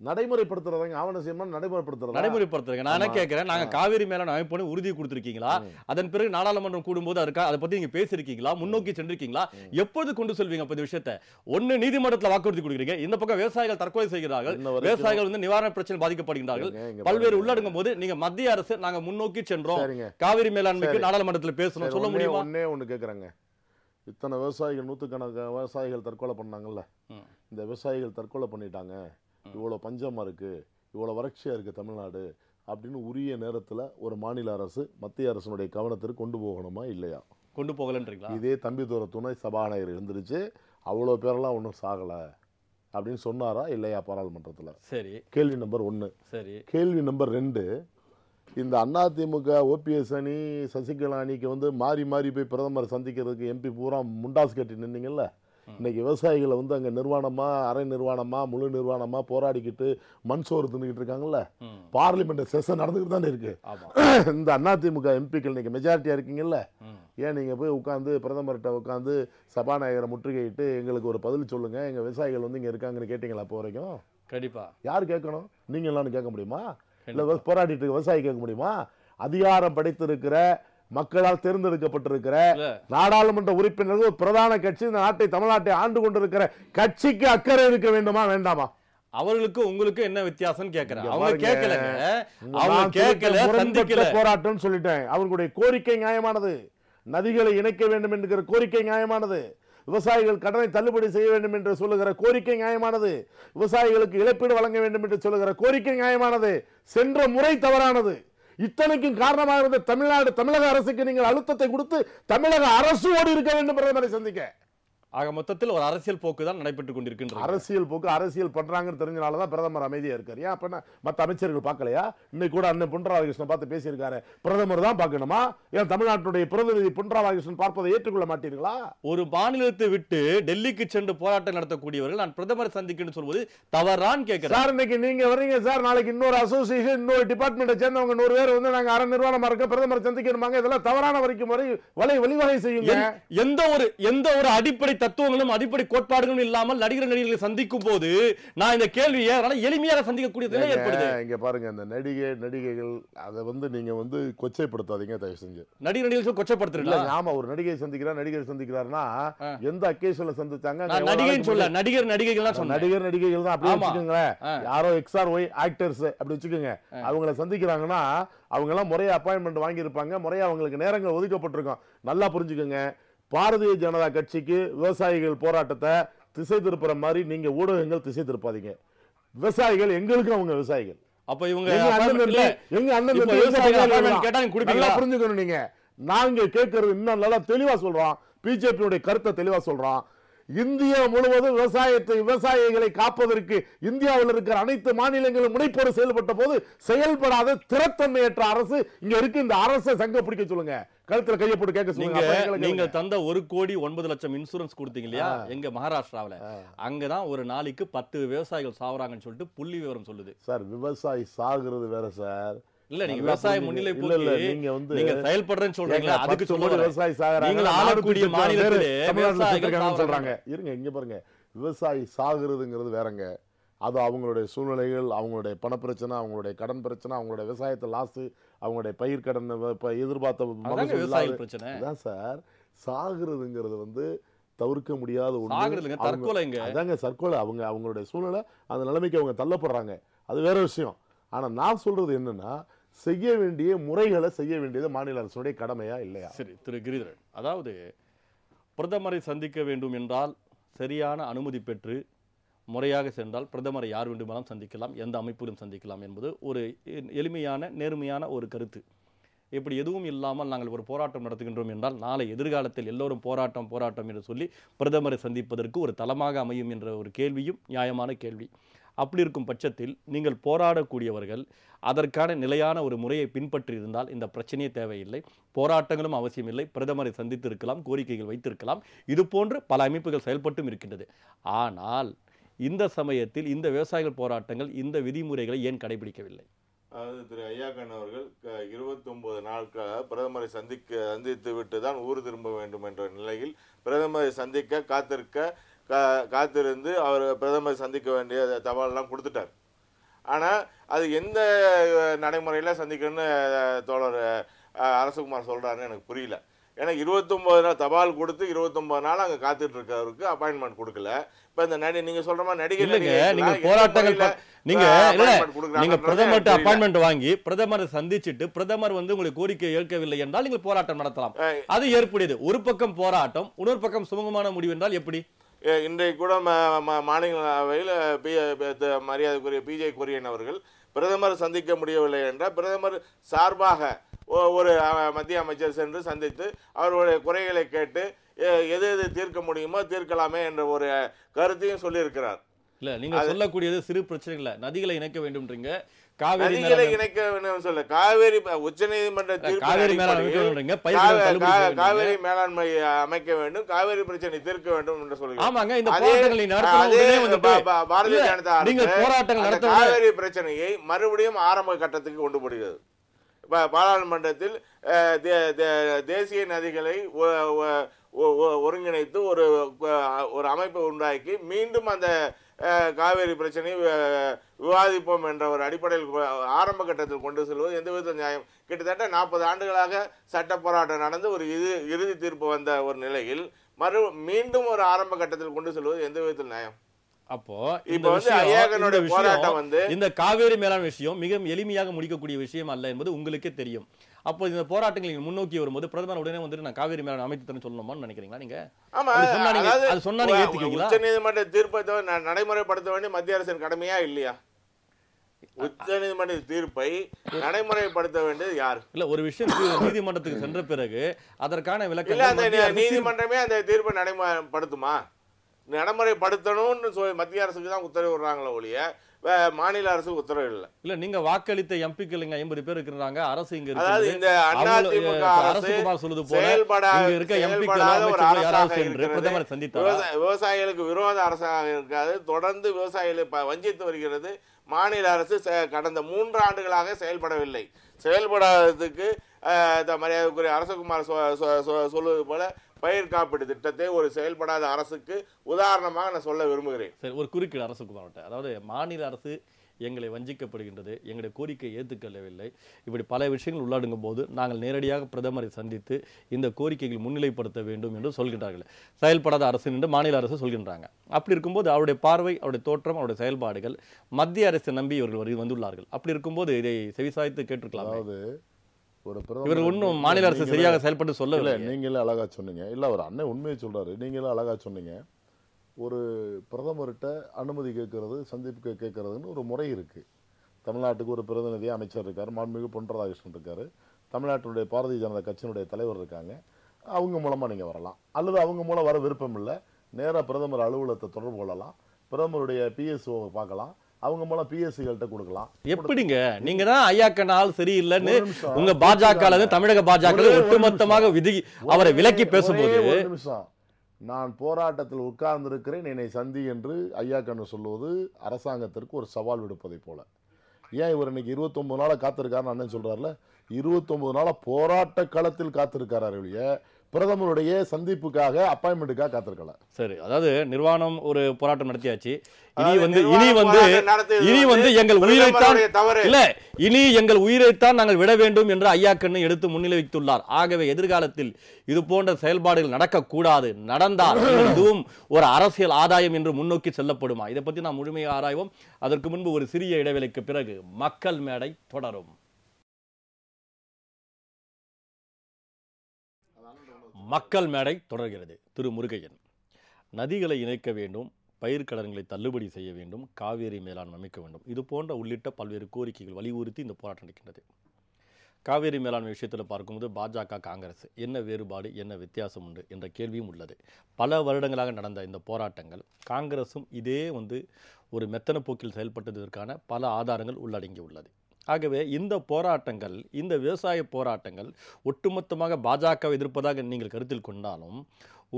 நடைமுறைப்படுத்துறதாங்க. ஆவணம் செய்யணும், நடைமுறைப்படுத்துறீங்க. நான் என்ன கேட்கிறேன், நாங்க காவேரி மேலாண்மை அமைப்புன்னு உறுதி கொடுத்திருக்கீங்களா? அதன் பிறகு நாடாளுமன்றம் கூடும்போது அதை பத்தி நீங்க பேசிருக்கீங்களா? முன்னோக்கி சென்றிருக்கீங்களா? எப்போது கொண்டு செல்வீங்க இந்த விஷயத்தை? ஒன்னு நீதிமன்றத்தில் வாக்குறுதி கொடுக்குறீங்க, இந்த பக்கம் விவசாயிகள் தற்கொலை செய்கிறார்கள், விவசாயிகள் வந்து நிவாரண பிரச்சனை பாதிக்கப்படுகிறார்கள், பல்வேறு உள்ளடங்கும் போது நீங்க மத்திய அரசு நாங்க முன்னோக்கி சென்றோம், காவிரி மேலாண்மைக்கு நாடாளுமன்றத்தில் பேசணும் சொல்ல முடியுமா? ஒண்ணு கேட்கறாங்க. இத்தனை விவசாயிகள், நூற்றுக்கணக்கான விவசாயிகள் தற்கொலை பண்ணாங்கல்ல, இந்த விவசாயிகள் தற்கொலை பண்ணிட்டாங்க, இவ்வளோ பஞ்சமா இருக்கு, இவ்வளோ வறட்சியா இருக்கு தமிழ்நாடு அப்படின்னு உரிய நேரத்தில் ஒரு மாநில அரசு மத்திய அரசினுடைய கவனத்திற்கு கொண்டு போகணுமா இல்லையா? கொண்டு போகலன்றீங்களா? இதே தம்பிதுரை துணை சபாநாயகர் இருந்துருச்சு, அவ்வளோ பேரெல்லாம் ஒன்றும் சாகலை அப்படின்னு சொன்னாரா இல்லையா பாராளுமன்றத்தில்? சரி, கேள்வி நம்பர் 1. சரி, கேள்வி நம்பர் 2. இந்த அதிமுக ஓபிஎஸ் அணி சசிகலா அணிக்கு வந்து மாறி மாறி போய் பிரதமர் சந்திக்கிறதுக்கு எம்பி பூரா முண்டாஸ் கட்டி நின்னீங்கல்ல, இன்னைக்கு விவசாயிகளை வந்து அங்கே நிர்வாணமா, அரை நிர்வாணமா, முழு நிர்வாணமா போராடிக்கிட்டு மண் சோறு தின்னுக்கிட்டு இருக்காங்கல்ல, பார்லிமெண்ட் செஷன் நடந்துக்கிட்டு தானே இருக்கு. இந்த அதிமுக எம்பிக்கள் இன்னைக்கு மெஜாரிட்டியா இருக்கீங்கல்ல, ஏன் நீங்க போய் உட்காந்து பிரதமர்கிட்ட உட்காந்து சபாநாயகரை முற்றுகையிட்டு எங்களுக்கு ஒரு பதில் சொல்லுங்க, எங்க விவசாயிகள் வந்து இங்க இருக்காங்கன்னு கேட்டீங்களா? இப்போ வரைக்கும் கண்டிப்பா யாரு கேட்கணும்? நீங்க எல்லாரும் கேட்க முடியுமா? இல்ல போராடிட்டு விவசாயி கேட்க முடியுமா? அதிகாரம் படைத்திருக்கிற, மக்களால் தேர்ந்தெடுக்கப்பட்டிருக்கிற நாடாளுமன்ற உறுப்பினர்கள், பிரதான கட்சி, இந்த நாட்டை, தமிழ்நாட்டை ஆண்டு கொண்டிருக்கிற கட்சிக்கு அக்கறை இருக்க வேண்டுமா வேண்டாமா? அவர்களுக்கு உங்களுக்கு என்ன வித்தியாசம் கேட்கிறேன். அவங்க கேட்கல, போராட்டம் சொல்லிட்டேன். அவர்களுடைய கோரிக்கை நியாயமானது. நதிகளை இணைக்க வேண்டும் என்கிற கோரிக்கை நியாயமானது. விவசாயிகள் கடனை தள்ளுபடி செய்ய வேண்டும் என்று சொல்லுகிற கோரிக்கை நியாயமானது. விவசாயிகளுக்கு இழப்பீடு வழங்க வேண்டும் என்று சொல்லுகிற கோரிக்கை நியாயமானது. சென்ற முறை தவறானது. இத்தனைக்கும் காரணமாக இருந்த தமிழக அரசுக்கு நீங்கள் அழுத்தத்தை கொடுத்து தமிழக அரசோடு இருக்க வேண்டும் பிரதமரை சந்திக்க. ஆக மொத்தத்தில் ஒரு அரசியல் போக்கு தான் நடைபெற்றுக் கொண்டிருக்கின்ற அரசியல் போக்கு. அரசியல் பண்றாங்கன்னு தெரிஞ்சனாலதான் பிரதமர் அமைதியா இருக்காரு. ஏன் அப்ப மற்ற அமைச்சர்கள் பார்க்கலையா? இன்னைக்கு கூட அண்ணன் பொன் ராதாகிருஷ்ணன் பார்த்து பேசியிருக்காரு. பிரதமர் தான் பார்க்கணுமா? ஏன் தமிழ்நாட்டுடைய பிரதிநிதி பொன் ராதாகிருஷ்ணன் பார்ப்பதை ஏற்றுக்கொள்ள மாட்டீர்களா? ஒரு மாநிலத்தை விட்டு டெல்லிக்கு சென்று போராட்டம் நடத்தக்கூடியவர்கள் நான் பிரதமர் சந்திக்கணும்னு சொல்வது தவறான்னு கேட்கிறேன். சார் இன்னைக்கு நீங்க வர்றீங்க சார், நாளைக்கு இன்னொரு அசோசியேஷன், இன்னொரு டிபார்ட்மெண்ட் சேர்ந்தவங்க 100 பேர் வந்து நாங்க அரை நிர்வாணமா இருக்க பிரதமர் சந்திக்கணுமாங்க. இதெல்லாம் தவறான வரைக்கும் வழிவகை செய்யுங்க. எந்த ஒரு அடிப்படை தத்துவங்களும் அடிப்படை கோட்பாடுகளும் இல்லாமல் நடிகர்களை சந்திக்கும் போது நான் இந்த கேள்வியை எளிமையாக சந்திக்கக்கூடிய நிலை ஏற்படுது. இங்க பாருங்க, இந்த நடிகைகள் அதை வந்து நீங்க வந்து கொச்சைப்படுத்தாதீங்க தயவு செஞ்சு. நடிகர்கள் கொச்சைப்படுத்துறீங்களா? ஆமா, ஒரு நடிகை நடிகர் சந்திக்கிறாருன்னா எந்த அக்கேஷன்ல சந்திச்சாங்க? நடிகைன்னு சொல்ல, நடிகர்கள் தான் சொன்னேன். நடிகர்கள் தான் அப்படி வச்சுக்கோங்களேன். யாரோ XRY ஆக்டர்ஸ் அப்படி வச்சுக்கோங்க. அவங்கள சந்திக்கிறாங்கன்னா அவங்க எல்லாம் முறையா அப்பாயின்மெண்ட் வாங்கி இருப்பாங்க, முறையா அவங்களுக்கு நேரங்கள் ஒதுக்கப்பட்டிருக்கும். நல்லா புரிஞ்சுக்கோங்க. பாரதிய ஜனதா கட்சிக்கு விவசாயிகள் போராட்டத்தை திசை திருப்புற மாதிரி நீங்க ஊடகங்கள் திசை திருப்பாதீங்க. விவசாயிகள் எங்களுக்கு அவங்க விவசாயிகள். அப்ப இவங்க புரிஞ்சுக்கணும். நீங்க நாங்க கேட்கறது இன்னும் நல்லா தெளிவா சொல்றோம். பிஜேபியுடைய கருத்தை தெளிவா சொல்றோம். இந்தியா முழுவதும் விவசாயிகளை காப்பதற்கு இந்தியாவில் இருக்கிற அனைத்து மாநிலங்களும் முனைப்போடு செயல்பட்ட போது செயல்படாத திறத்தன்மையற்ற அரசு இங்க இருக்கு. இந்த அரசை சங்க பிடிக்க சொல்லுங்க, கழுத்துல கையை போட்டு கேட்க சொல்லுங்க. நீங்க தந்த 1,09,00,000 இன்சூரன்ஸ் கொடுத்தீங்க இல்லையா எங்க மகாராஷ்டிராவில, அங்கதான் ஒரு நாளைக்கு 10 விவசாயிகள் சாவறாங்கன்னு சொல்லிட்டு புள்ளி விவரம் சொல்லுது. சார் விவசாயி சாகுறது வேற சார். இல்ல நீங்க விவசாய முன்னிலை நீங்க செயல்படுறேன்னு சொல்றீங்க. அதுக்கு சொல்லுங்க விவசாயி சாகுறாங்க. நீங்க ஆளக்கூடிய மாநிலத்திலே விவசாயிகள் சொல்றாங்க. இருங்க, இங்க பாருங்க, விவசாயி சாகுறதுங்கிறது வேறங்க. அது அவங்களுடைய சூழ்நிலைகள், அவங்களுடைய பணப்பிரச்சனை, அவங்களுடைய கடன் பிரச்சனை, அவங்களுடைய விவசாயத்தை லாஸ், அவங்களுடைய பயிர் கடன் எதிர்பார்த்த விவசாய பிரச்சனை தான் சார். சாகுறதுங்கிறது வந்து தவிர்க்க முடியாத ஒண்ணு. சாகுறதுங்க, தற்கொலைங்க. அதாங்க தற்கொலை. அவங்களுடைய சூழ்நிலை அந்த நிலைமைக்கு அவங்க தள்ளப்படுறாங்க, அது வேற விஷயம். ஆனா நான் சொல்றது என்னன்னா, செய்ய வேண்டிய முறைகளை செய்ய வேண்டியது மாநில அரசுடைய கடமையா இல்லையா? சரி திரு கிரிதரன், அதாவது பிரதமரை சந்திக்க வேண்டும் என்றால் சரியான அனுமதி பெற்று முறையாக சென்றால் பிரதமரை யார் வேண்டுமானாலும் சந்திக்கலாம், எந்த அமைப்பிலும் சந்திக்கலாம் என்பது ஒரு எளிமையான நேர்மையான ஒரு கருத்து. இப்படி எதுவும் இல்லாமல் நாங்கள் ஒரு போராட்டம் நடத்துகின்றோம் என்றால் நாளை எதிர்காலத்தில் எல்லோரும் போராட்டம் போராட்டம் என்று சொல்லி பிரதமரை சந்திப்பதற்கு ஒரு தளமாக அமையும் என்ற ஒரு கேள்வியும் நியாயமான கேள்வி. அப்படி இருக்கும் பட்சத்தில் நீங்கள் போராடக்கூடியவர்கள் அதற்கான நிலையான ஒரு முறையை பின்பற்றி இருந்தால் இந்த பிரச்சனையே தேவையில்லை, போராட்டங்களும் அவசியமில்லை, பிரதமரை சந்தித்து இருக்கலாம், கோரிக்கைகள் வைத்திருக்கலாம். இது போன்று பல அமைப்புகள் செயல்பட்டும் இருக்கின்றது. ஆனால் இந்த சமயத்தில் இந்த விவசாயிகள் போராட்டங்கள் இந்த விதிமுறைகளை ஏன் கடைபிடிக்கவில்லை? அதாவது திரு ஐயாக்கன் அவர்கள் 29 நாட்கள் பிரதமரை சந்தித்து விட்டு தான் ஊர் திரும்ப வேண்டும் என்ற நிலையில் பிரதமரை சந்திக்க காத்திருந்து அவர் பிரதமரை சந்திக்க வேண்டிய தபாலெல்லாம் கொடுத்துட்டார். ஆனால் அது எந்த நடைமுறையில் சந்திக்கணும்னு தோழர் அரசகுமார் சொல்கிறாருன்னு எனக்கு புரியல. ஏன்னா 29 நாள் தபால் கொடுத்து 29 நாள் அங்கே காத்துட்டு இருக்கவருக்கு அப்பாயின்மெண்ட் கொடுக்கல. இப்போ இந்த நீங்க சொல்ற மாதிரி நீங்க போராட்டங்கள் நீங்க பிரதமர்கிட்ட அப்பாயின்மெண்ட் வாங்கி பிரதமரை சந்திச்சுட்டு பிரதமர் உங்களுக்கு கோரிக்கை ஏற்கவில்லை என்றால் நீங்கள் போராட்டம் நடத்தலாம், அது ஏற்புடையது. ஒரு பக்கம் போராட்டம், இன்னொரு பக்கம் சுமூகமான முடிவு என்றால் எப்படி? இன்றைக்கு கூட மாநிலங்களவையில் மரியாதைக்குரிய பிஜே குரியன் அவர்கள் பிரதமர் சந்திக்க முடியவில்லை என்றால் பிரதமர் சார்பாக ஒரு மத்திய அமைச்சர் சென்று சந்தித்து அவர்களுடைய குறைகளை கேட்டு எது எது தீர்க்க முடியுமோ தீர்க்கலாமே என்ற ஒரு கருத்தையும் சொல்லியிருக்கிறார். இல்ல நீங்க சொல்லக்கூடியது சிறு பிரச்சனைகள், நதிகளை இணைக்க வேண்டும்ன்றீங்க, நதிகளை இணைக்க வேண்டும் சொல்ல, காவேரி உச்சநீதிமன்ற காவேரி மேலாண்மை அமைக்க வேண்டும், காவேரி பிரச்சனை தீர்க்க வேண்டும் என்று சொல்லுங்க. பாரதிய ஜனதா அரசு காவேரி பிரச்சனையை மறுபடியும் ஆரம்ப கட்டத்துக்கு கொண்டு போடுகிறது. பாராளுமன்றத்தில் தேசிய நதிகளை ஒருங்கிணைத்து ஒரு அமைப்பை உண்டாக்கி மீண்டும் அந்த காவேரி பிரச்சனையை விவாதிப்போம் என்ற ஒரு அடிப்படையில் ஆரம்ப கட்டத்தில் கொண்டு செல்வது எந்த வித நியாயம்? கிட்டத்தட்ட 40 ஆண்டுகளாக சட்ட போராட்டம் நடந்து ஒரு இறுதி தீர்ப்பு வந்த ஒரு நிலையில் மீண்டும் ஒரு ஆரம்ப கட்டத்தில் கொண்டு செல்வது எந்த விதத்தில் நியாயம்? அப்போ இந்த காவேரி மேலாண் விஷயம் மிக எளிமையாக முடிக்கக்கூடிய விஷயம் அல்ல என்பது உங்களுக்கே தெரியும். அப்போ இந்த போராட்டங்களை முன்னோக்கி வரும்போது பிரதமர் உடனே நான் காவேரி மேலாண் அமைத்து தரேன்னு சொல்லணுமான்னு நினைக்கிறீங்களா நீங்க? உச்சநீதிமன்ற தீர்ப்பை நடைமுறைப்படுத்த வேண்டிய மத்திய அரசின் கடமையா இல்லையா? உச்சநீதிமன்ற தீர்ப்பை நடைமுறைப்படுத்த வேண்டியது யார்? இல்ல ஒரு விஷயம் நீதிமன்றத்துக்கு சென்ற பிறகு அதற்கான விளக்கம் நீதிமன்றமே அந்த தீர்ப்பை நடைமுறைப்படுத்துமா? நடைமுறைப்படுத்தணும்னு மத்திய அரசுக்கு தான் உத்தரவு விடுறாங்களோ ஒழிய மாநில அரசு உத்தரவு இல்லை. இல்ல நீங்க வாக்களித்த எம்பிக்கள் 50 பேர் இருக்கிறாங்க, அரசு இங்க இருக்கு. அதாவது இந்த அதிமுக அரசு சொல்லுது போல இங்க இருக்க எம்பிக்கள் யாராவது சென்று பிரதமரை சந்தித்தார். விவசாயிகளுக்கு விரோத அரசாக இருக்காது, தொடர்ந்து விவசாயிகளை வஞ்சித்து வருகிறது. மாநில அரசு கடந்த 3 ஆண்டுகளாக செயல்படவில்லை. செயல்படாததுக்கு மரியாதைக்குரிய அரசகுமார் சொல்வது போல பயிர் காப்பீடு திட்டத்தை ஒரு செயல்படாத அரசுக்கு உதாரணமாக நான் சொல்ல விரும்புகிறேன். சரி, ஒரு குறுக்கீடு அரசுக்குமார்ட்ட, அதாவது மாநில அரசு எங்களை வஞ்சிக்கப்படுகின்றது, எங்களுடைய கோரிக்கை ஏற்றுக்கொள்ளவில்லை, இப்படி பல விஷயங்கள் உள்ளடங்கும் போது நாங்கள் நேரடியாக பிரதமரை சந்தித்து இந்த கோரிக்கைகள் முன்னிலைப்படுத்த வேண்டும் என்று சொல்கின்றார்கள். செயல்படாத அரசு என்று மாநில அரசு சொல்கின்றாங்க. அப்படி இருக்கும்போது அவருடைய பார்வை, அவருடைய தோற்றம், அவருடைய செயல்பாடுகள் மத்திய அரசை நம்பி இவர்கள் வந்துள்ளார்கள். அப்படி இருக்கும்போது இதை செவிசாய்த்து கேட்டிருக்கலாம். அதாவது இவர் ஒன்றும் மாநில அரசு சரியாக செயல்பட்டு சொல்லவில்லை. நீங்களே அழகா சொன்னீங்க. இல்ல அவர் அண்ணன் உண்மையை சொல்றாரு, நீங்களே அழகா சொன்னீங்க. ஒரு பிரதமர்கிட்ட அனுமதி கேட்கறது, சந்திப்பு கேட்கறதுன்னு ஒரு முறை இருக்கு. தமிழ்நாட்டுக்கு ஒரு பிரதிநிதி அமைச்சர் இருக்காரு, மாண்புமிகு பொன் ராதாகிருஷ்ணன் இருக்காரு, தமிழ்நாட்டினுடைய பாரதிய ஜனதா கட்சியினுடைய தலைவர் இருக்காங்க. அவங்க மூலமா நீங்க வரலாம், அல்லது அவங்க மூலம் வர விருப்பம் இல்லை, நேராக பிரதமர் அலுவலகத்தை தொடர்பு கொள்ளலாம், பிரதமருடைய PSO பார்க்கலாம், அவங்க மூலம் PSCகள்கிட்ட கொடுக்கலாம். எப்படிங்க நீங்க தான் ஐயாக்கனால் சரியில்லைன்னு உங்க பாஜக தமிழக பாஜக ஒட்டுமொத்தமாக அவரை விலக்கி பேசும்போது, ஒரு நிமிஷம், நான் போராட்டத்தில் உட்கார்ந்து இருக்கிறேன், என்னை சந்தி என்று ஐயாக்கண்ணு சொல்லுவது அரசாங்கத்திற்கு ஒரு சவால் விடுப்பதை போல. ஏன் இவர் இன்னைக்கு 29 நாளா காத்திருக்காருன்னு அண்ணன் சொல்றாருல, 29 நாளா போராட்ட களத்தில் காத்திருக்காரு. பிரதமருடைய சந்திப்புக்காக அப்பாயின்மெண்ட்டுக்காக காத்திருக்கல. சரி, அதாவது நிர்வாணம் ஒரு போராட்டம் நடத்தியாச்சு. எங்கள் உயிரைத்தான் நாங்கள் விட வேண்டும் என்று ஐயாக்கண்ணு எடுத்து முன்னிலை வைத்துள்ளார். ஆகவே எதிர்காலத்தில் இது போன்ற செயல்பாடுகள் நடக்கக்கூடாது. நடந்தால் இதுவும் ஒரு அரசியல் ஆதாயம் என்று முன்னோக்கி செல்லப்படுமா? இதை பற்றி நாம் முழுமையாக ஆராய்வோம். அதற்கு முன்பு ஒரு சிறிய இடைவேளைக்கு பிறகு மக்கள் மேடை தொடரும். மக்கள் மேடை தொடர்கிறது. திரு முருகையன், நதிகளை இணைக்க வேண்டும், பயிர்க்கடன்களை தள்ளுபடி செய்ய வேண்டும், காவேரி மேலாண்மை அமைக்க வேண்டும், இது போன்ற உள்ளிட்ட பல்வேறு கோரிக்கைகள் வலியுறுத்தி இந்த போராட்டம் நடக்கின்றது. காவேரி மேலாண்மை விஷயத்தில் பார்க்கும்போது பாஜக காங்கிரஸ் என்ன வேறுபாடு, என்ன வித்தியாசம் உண்டு என்ற கேள்வியும் உள்ளது. பல வருடங்களாக நடந்த இந்த போராட்டங்கள் காங்கிரஸும் இதே ஒரு மெத்தன போக்கில் செயல்பட்டதற்கான பல ஆதாரங்கள் உள்ளடங்கி உள்ளது. ஆகவே இந்த போராட்டங்கள், இந்த விவசாய போராட்டங்கள் ஒட்டுமொத்தமாக பாஜகவை எதிர்ப்பதாக நீங்கள் கருத்தில் கொண்டாலும்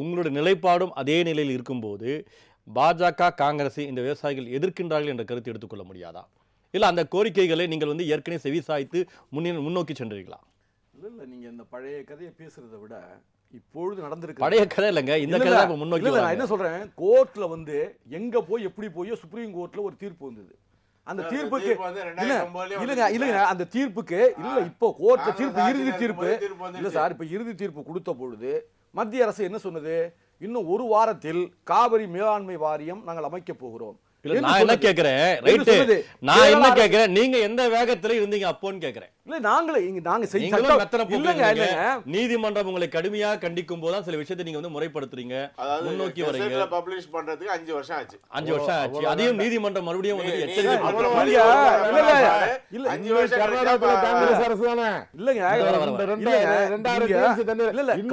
உங்களுடைய நிலைப்பாடும் அதே நிலையில் இருக்கும்போது பாஜக காங்கிரஸை இந்த விவசாயிகள் எதிர்க்கின்றார்கள் என்ற கருத்தை எடுத்துக்கொள்ள முடியாதா? இல்லை அந்த கோரிக்கைகளை நீங்கள் ஏற்கனவே செவிசாய்த்து முன்னோக்கி சென்றீர்களா? இல்லை, நீங்கள் இந்த பழைய கதையை பேசுறதை விட இப்பொழுது நடந்திருக்கு பழைய கதை இல்லைங்க, இந்த கதை முன்னோக்கி. நான் என்ன சொல்றேன், கோர்ட்ல எங்க போய் எப்படி போய் சுப்ரீம் கோர்ட்ல ஒரு தீர்ப்பு வந்தது. அந்த தீர்ப்புக்கு இல்லங்க அந்த தீர்ப்புக்கு இல்ல இப்போ கோர்ட்ல தீர்ப்பு இறுதி தீர்ப்பு இல்ல சார். இப்ப இறுதி தீர்ப்பு கொடுத்த பொழுது மத்திய அரசு என்ன சொன்னது? இன்னும் ஒரு வாரத்தில் காவிரி மேலாண்மை வாரியம் நாங்கள் அமைக்க போகிறோம். நான் என்ன கேக்குறேன், நான் என்ன கேக்குறேன், நீங்க எந்த வேகத்துல இருந்தீங்க அப்போன்னு கேக்குறேன். இல்ல நாங்களே நீதிமன்றம் உங்களை கடுமையாக கண்டிக்கும் போதுதான் சில விஷயத்தை நீங்க முறைப்படுத்துறீங்க, முன்னோக்கி வரீங்க. பப்ளிஷ் பண்றதுக்கு 5 வருஷம் ஆச்சு. 5 வருஷம் ஆச்சு. அதையும் நீதிமன்றம் மறுபடியும்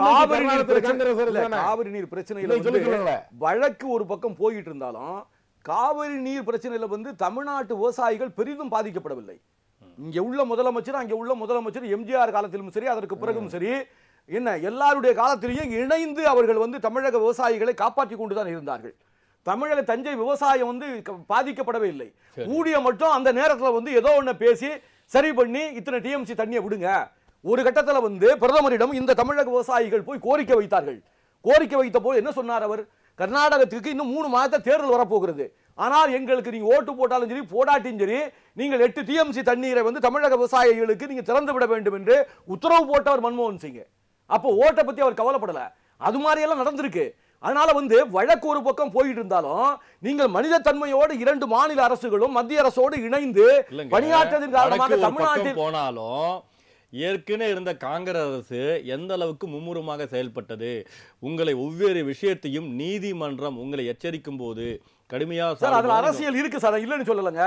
காவிரி நீர் பிரச்சனையில வழக்கு ஒரு பக்கம் போயிட்டு இருந்தாலும் காவிரி நீர் பிரச்சனையில தமிழ்நாட்டு விவசாயிகள் பெரிதும் பாதிக்கப்படவில்லை. இங்க உள்ள முதலமைச்சர், அங்க உள்ள முதலமைச்சர் எம்ஜிஆர் காலத்திலும் சரி, அதற்கு பிறகும் சரி, என்ன எல்லாருடைய காலத்திலேயும் இணைந்து அவர்கள் தமிழக விவசாயிகளை காப்பாற்றி கொண்டுதான் இருந்தார்கள். தமிழக தஞ்சை விவசாயம் பாதிக்கப்படவே இல்லை. ஊதிய மட்டும் அந்த நேரத்தில் ஏதோ ஒண்ணு பேசி சரி பண்ணி இத்தனை டிஎம்சி தண்ணியை விடுங்க. ஒரு கட்டத்தில் பிரதமரிடம் இந்த தமிழக விவசாயிகள் போய் கோரிக்கை வைத்தார்கள். கோரிக்கை வைத்த போது என்ன சொன்னார் அவர்? கர்நாடகத்திற்கு இன்னும் 3 மாதத்தை தேர்தல் வரப்போகிறது. ஆனால் எங்களுக்கு நீங்க ஓட்டு போட்டாலும் சரி போடாட்டியும் சரி நீங்கள் 8 டிஎம்சி தண்ணீரை தமிழக விவசாயிகளுக்கு நீங்க திறந்து விட வேண்டும் என்று உத்தரவு போட்டவர் மன்மோகன் சிங். அப்போ ஓட்டை பத்தி அவர் கவலைப்படல. அது மாதிரி எல்லாம் நடந்திருக்கு. அதனால வழக்கு ஒரு பக்கம் போயிட்டு இருந்தாலும் நீங்கள் மனித தன்மையோடு 2 மாநில அரசுகளும் மத்திய அரசோடு இணைந்து பணியாற்றதின் காரணமாக தமிழ்நாட்டில் போனாலும் ஏற்கனவே இருந்த காங்கிரஸ் அரசு எந்த அளவுக்கு மும்முரமாக செயல்பட்டது, உங்களை ஒவ்வொரு விஷயத்தையும் நீதிமன்றம் உங்களை எச்சரிக்கும் போது கடுமையாக அரசியல் இருக்கு சார், இல்லன்னு சொல்லலங்க.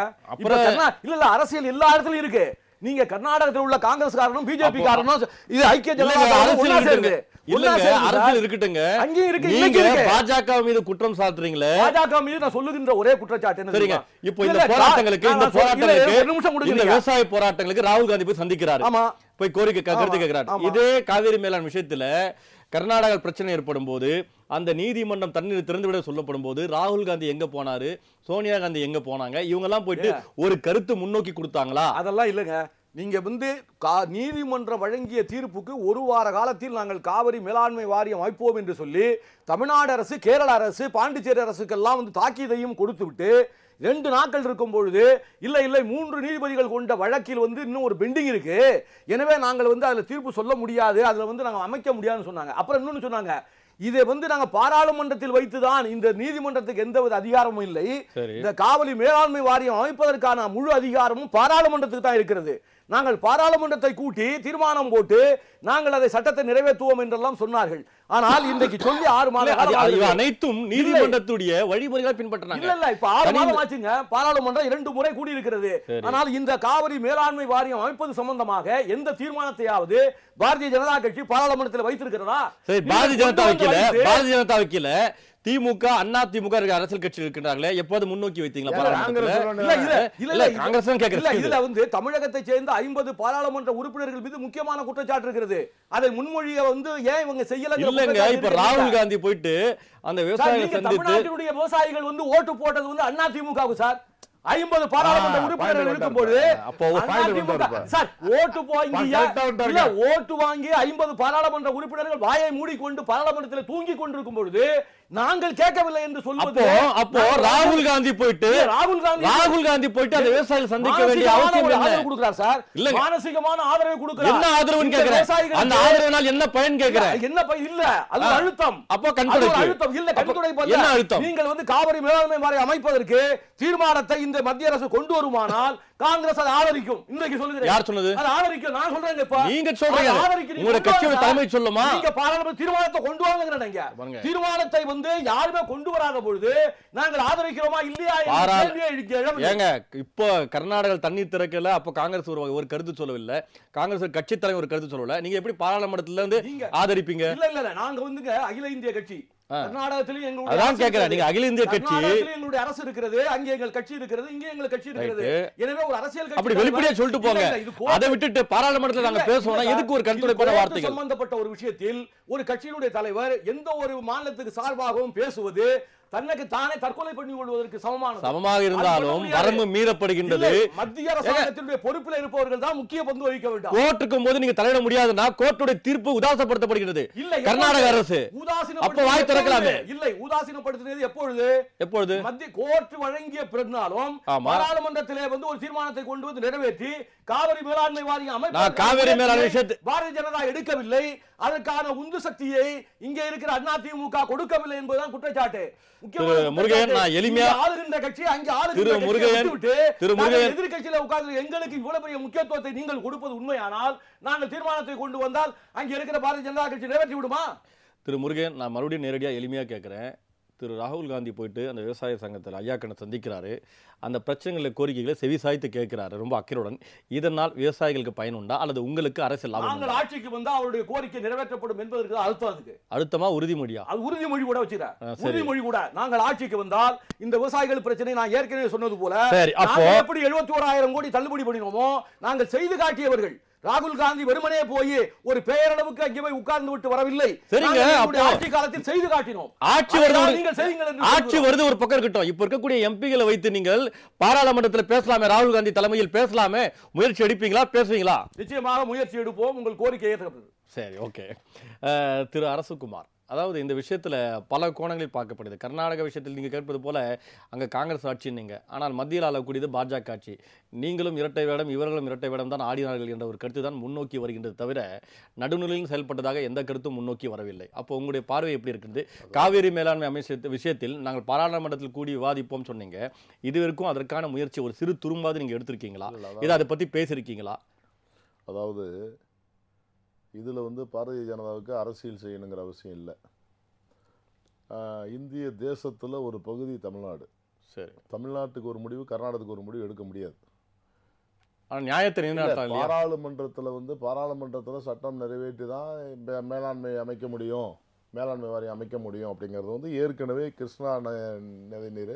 இல்ல அரசியல் எல்லா இடத்துலயும் இருக்கு. நீங்க கர்நாடகத்தில் உள்ள காங்கிரஸ் காரணம், பிஜேபி காரணம், இது ஐக்கிய ஜனதா அரசியல் இருக்கட்டுங்க. பாஜக மீது குற்றம் சாட்டுறீங்களே. பாஜக மீது நான் சொல்லுகின்ற ஒரே குற்றச்சாட்டு என்ன தெரியுங்க? இப்போ இந்த போராட்டங்களுக்கு இந்த விவசாய போராட்டங்களுக்கு ராகுல் காந்தி போய் சந்திக்கிறாரு, போய் கோரிக்கை கருத்து கேட்கிறாரு. இதே காவிரி மேலாண் விஷயத்துல கர்நாடக பிரச்சனை ஏற்படும் போது அந்த நீதிமன்றம் தண்ணீர் திறந்துவிட சொல்லப்படும் போது ராகுல் காந்தி எங்க போனாரு, சோனியா காந்தி எங்க போனாங்க? இவங்க எல்லாம் போயிட்டு ஒரு கருத்து முன்னோக்கி கொடுத்தாங்களா? அதெல்லாம் இல்லங்க. நீங்க நீதிமன்றம் வழங்கிய தீர்ப்புக்கு 1 வார காலத்தில் நாங்கள் காவிரி மேலாண்மை வாரியம் அமைப்போம் என்று சொல்லி தமிழ்நாடு அரசு, கேரள அரசு, பாண்டிச்சேரி அரசுக்கெல்லாம் தாக்கீதையும் கொடுத்து விட்டு 2 நாட்கள் இருக்கும் பொழுது இல்லை 3 நீதிபதிகள் கொண்ட வழக்கில் இன்னும் ஒரு பெண்டிங் இருக்கு, எனவே நாங்கள் அதுல தீர்ப்பு சொல்ல முடியாது, அதுல நாங்கள் அமைக்க முடியாதுன்னு சொன்னாங்க. அப்புறம் இன்னொன்னு சொன்னாங்க, இதை நாங்க பாராளுமன்றத்தில் வைத்துதான், இந்த நீதிமன்றத்துக்கு எந்தவித அதிகாரமும் இல்லை, இந்த காவிரி மேலாண்மை வாரியம் அமைப்பதற்கான முழு அதிகாரமும் பாராளுமன்றத்துக்கு தான் இருக்கிறது, நாங்கள் பாராளுமன்றத்தை கூட்டி தீர்மானம் போட்டு நாங்கள் அதை சட்டத்தை நிறைவேற்றுவோம் என்றெல்லாம் சொன்னார்கள். ஆனால் இன்றைக்கு சொல்லி 6 மாதம் அனைத்தும் நீதிமன்றத்துடைய வழிமுறைகளை பின்பற்றினாங்க. இல்ல இப்ப 6 மாதம் ஆச்சுங்க. பாராளுமன்றம் 2 முறை கூடி இருக்கிறது. ஆனால் இந்த காவிரி மேலாண்மை வாரியம் அமைப்பது சம்பந்தமாக எந்த தீர்மானத்தையாவது பாரதிய ஜனதா கட்சி பாராளுமன்றத்தில் வைத்திருக்கிறதா? பாரதிய ஜனதா வைக்கல. திமுக, அண்ணா திமுக அரசியல் கட்சி இருக்கின்றாங்களே, எப்போது முன்னோக்கி வைத்தீங்களா? தமிழகத்தை சேர்ந்த 50 பாராளுமன்ற உறுப்பினர்கள் மீது முக்கியமான குற்றச்சாட்டு இருக்கிறது. அதை முன்மொழிய ஏன் இவங்க செய்யல? இப்ப ராகுல் காந்தி போயிட்டு அந்த விவசாயிகள் தமிழ்நாட்டினுடைய விவசாயிகள் ஓட்டு போட்டது அண்ணா திமுக சார். 50 பாராளுமன்ற உறுப்பினர்கள் இருக்கும்போது அப்போ ஒரு சார் ஓட்டு வாங்கி 50 பாராளுமன்ற உறுப்பினர்கள் வாயை மூடிக்கொண்டு பாராளுமன்றத்தில் தூங்கி கொண்டிருக்கும் பொழுது நாங்கள் கேட்கவில்லை என்று சொல்வது அப்போ ராகுல் காந்தி போயிட்டு அந்த விவசாயிகள் சந்திக்க வேண்டிய அவசியம் என்ன கொடுக்கிறார் சார்? இல்ல மானசீகமான ஆதரவு கொடுக்கிறார். என்ன ஆதரவுன்னு கேக்குறேன். அந்த ஆதரவுனால என்ன பயன் கேக்குறேன். என்ன பயன் இல்ல, அது அழுத்தம். அப்போ கண்துடை அழுத்தம் இல்ல, கண்துடை என்ன அழுத்தம்? நீங்கள் வந்து காவிரி மேலாண்மை வாரியம் அமைப்பதற்கு தீர்மானத்தை இந்த மத்திய அரசு கொண்டு வருமானால் காங்கிரஸ் அதை ஆதரிக்கும். இன்றைக்கு சொல்லுகிறேன். யார் சொன்னது? அது ஆதரிக்கும். நான் சொல்றேன். இப்ப நீங்க சொல்றீங்க. உங்க கட்சியோட தலைமை சொல்லுமா? நீங்க பாராளுமன்ற தீர்மானத்தை கொண்டு வாங்கங்கறீங்க. தீர்மானத்தை வந்து யாருமே கொண்டு வராத பொழுது நாங்கள் ஆதரிக்கிறோமா இல்லையா ஏங்க இப்போ கர்நாடகா தண்ணீர் திறக்கல, அப்போ காங்கிரஸ் ஒரு கருத்து சொல்லவில்லை, காங்கிரஸ் கட்சி தலைவர் ஒரு கருத்து சொல்லல, நீங்க எப்படி பாராளுமன்றத்துல இருந்து ஆதரிப்பீங்க? இல்ல இல்ல நாங்க வந்து அகில இந்திய கட்சி கர்நாடகத்திலும் அகில இந்திய கட்சி எங்களுடைய அரசு இருக்கிறது, அங்கே எங்கள் கட்சி இருக்கிறது, இங்கே எங்கள் கட்சி இருக்கிறது. எனவே ஒரு அரசியல் கட்சி அப்படி வெளிப்படையா சொல்லிட்டு போங்க. அதை விட்டுட்டு பாராளுமன்றத்தில் நாங்க பேசுவோம், எதுக்கு ஒரு கருத்துரைப்பான வார்த்தைகள்? சம்பந்தப்பட்ட ஒரு விஷயத்தில் ஒரு கட்சியினுடைய தலைவர் எந்த ஒரு மாநிலத்துக்கு சார்பாகவும் பேசுவது தனக்கு தானே தற்கொலை பண்ணி கொள்வதற்கு சமமாக இருந்தாலும் வரம்பு மீறப்படுகின்றது. மத்திய அரசாங்கத்தினுடைய பொறுப்பில் இருப்பவர்கள் தான் முக்கிய பங்கு வகிக்க வேண்டும். கோர்ட்டுக்கும் போது நீங்க தலையிட முடியாதுன்னா கோர்ட்டுடைய தீர்ப்பு உதாசப்படுத்தப்படுகிறது. கர்நாடக அரசு அப்ப வாய் திறக்கலாமே. இல்லை, உதாசீனப்படுத்தினது எப்பொழுது மத்திய கோர்ட் வழங்கிய பிறனாலும் பாராளுமன்றத்திலே வந்து ஒரு தீர்மானத்தை கொண்டு வந்து நிறைவேற்றி காவிரி மேலாண்மை வாரியம் அமைப்பு பாரதிய ஜனதா எடுக்கவில்லை. அதற்கான உந்து சக்தியை இங்கே இருக்கிற அதிமுக கொடுக்கவில்லை என்பதுதான் குற்றச்சாட்டு. முருகன், நான் எளிமையா ஆளுகின்ற கட்சி அங்கே எதிர்கட்சியில உட்கார்ந்து எங்களுக்கு இவ்வளவு பெரிய முக்கியத்துவத்தை நீங்கள் கொடுப்பது உண்மையானால் நாங்கள் தீர்மானத்தை கொண்டு வந்தால் அங்கே இருக்கிற பாரதிய ஜனதா கட்சி நிறைவேற்றி விடுமா? திரு முருகன், நான் மறுபடியும் நேரடியா எளிமையா கேட்கிறேன். திரு ராகுல் காந்தி போயிட்டு அந்த விவசாய சங்கத்தில் ஐயாக்கனை சந்திக்கிறாரு, அந்த பிரச்சனைகளை கோரிக்கைகளை செவிசாய்த்து கேட்கிறாரு ரொம்ப அக்கறையுடன். இதனால் விவசாயிகளுக்கு பயன் உண்டா அல்லது உங்களுக்கு அரசியல் லாபம்? நாங்கள் ஆட்சிக்கு வந்தா அவருடைய கோரிக்கை நிறைவேற்றப்படும் என்பதற்கு அழுத்தம். அழுத்தமா உறுதிமொழியா? அது உறுதிமொழி கூட வச்சுக்கிறேன். உறுதிமொழி கூட நாங்கள் ஆட்சிக்கு வந்தால் இந்த விவசாயிகள் பிரச்சனை நான் ஏற்கனவே சொன்னது போல எப்படி 71,000 கோடி தள்ளுபடி பண்ணினோமோ நாங்கள் செய்து காட்டியவர்கள். ராகுல் காந்தி வெறுமனே போய் ஒரு பெயரளவுக்கு அங்கே போய் உட்கார்ந்து விட்டு வரவில்லை. ஆட்சி காலத்தில் செய்து காட்டினோம். ஆட்சி வருது ஒரு பக்கம் இருக்கட்டும், இப்ப இருக்கக்கூடிய எம்பிகளை வைத்து நீங்கள் பாராளுமன்றத்தில் பேசலாமே, ராகுல் காந்தி தலைமையில் பேசலாமே, முயற்சி எடுப்பீங்களா, பேசுவீங்களா? நிச்சயமாக முயற்சி எடுப்போம். உங்கள் கோரிக்கை ஏற்கப்படுது. சரி, ஓகே. திரு அரசுகுமார், அதாவது இந்த விஷயத்தில் பல கோணங்களில் பார்க்கப்படுது. கர்நாடக விஷயத்தில் நீங்கள் கேட்பது போல அங்கே காங்கிரஸ் ஆட்சின்னீங்க, ஆனால் மத்தியில் ஆளக்கூடியது பாஜக ஆட்சி. நீங்களும் இரட்டை வேடம், இவர்களும் இரட்டை வேடம் தான் ஆடினார்கள் என்ற ஒரு கருத்து தான் முன்னோக்கி வருகின்றது தவிர நடுநிலையில் செயல்பட்டதாக எந்த கருத்தும் முன்னோக்கி வரவில்லை. அப்போ உங்களுடைய பார்வை எப்படி இருக்குது? காவேரி மேலாண்மை விஷயத்தில் நாங்கள் பாராளுமன்றத்தில் கூடி விவாதிப்போம் சொன்னீங்க, இதுவரைக்கும் அதற்கான முயற்சி ஒரு சிறு துரும்பாவது நீங்கள் எடுத்திருக்கீங்களா? இதை அதை பற்றி பேசியிருக்கீங்களா? அதாவது இதில் வந்து பாரதிய ஜனதாவுக்கு அரசியல் செய்யணுங்கிற அவசியம் இல்லை. இந்திய தேசத்தில் ஒரு பகுதி தமிழ்நாடு. சரி, தமிழ்நாட்டுக்கு ஒரு முடிவு, கர்நாடகத்துக்கு ஒரு முடிவு எடுக்க முடியாது. பாராளுமன்றத்தில் சட்டம் நிறைவேற்றி தான் மேலாண்மை அமைக்க முடியும், மேலாண்மை வாரியம் அமைக்க முடியும் அப்படிங்கிறது வந்து ஏற்கனவே கிருஷ்ணா நதிநீர்,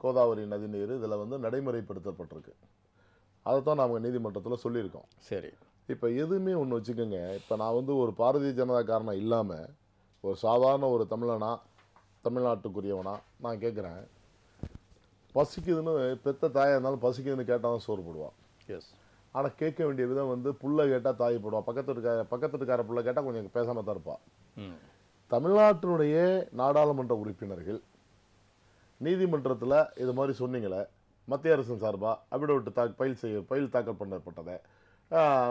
கோதாவரி நதிநீர் இதில் வந்து நடைமுறைப்படுத்தப்பட்டிருக்கு. அதைத்தான் நாங்கள் நீதிமன்றத்தில் சொல்லியிருக்கோம். சரி, இப்போ எதுவுமே ஒன்று வச்சுக்கோங்க. இப்போ நான் வந்து ஒரு பாரதிய ஜனதா காரணம் இல்லாமல் ஒரு சாதாரண ஒரு தமிழனா, தமிழ்நாட்டுக்குரியவனா நான் கேட்குறேன், பசிக்குதுன்னு பெத்த தாயாக இருந்தாலும் பசிக்குதுன்னு கேட்டால் தான் சோறு போடுவான். எஸ். ஆனால் கேட்க வேண்டிய விதம் வந்து புள்ள கேட்டால் தாய் போடுவான், பக்கத்துக்கார புள்ள கேட்டால் கொஞ்சம் பேசாமல் தான் இருப்பான். தமிழ்நாட்டினுடைய நாடாளுமன்ற உறுப்பினர்கள் நீதிமன்றத்தில் இது மாதிரி சொன்னீங்களே, மத்திய அரசின் சார்பாக அபிடவிட் ஃபைல் தாக்கல் பண்ணப்பட்டதை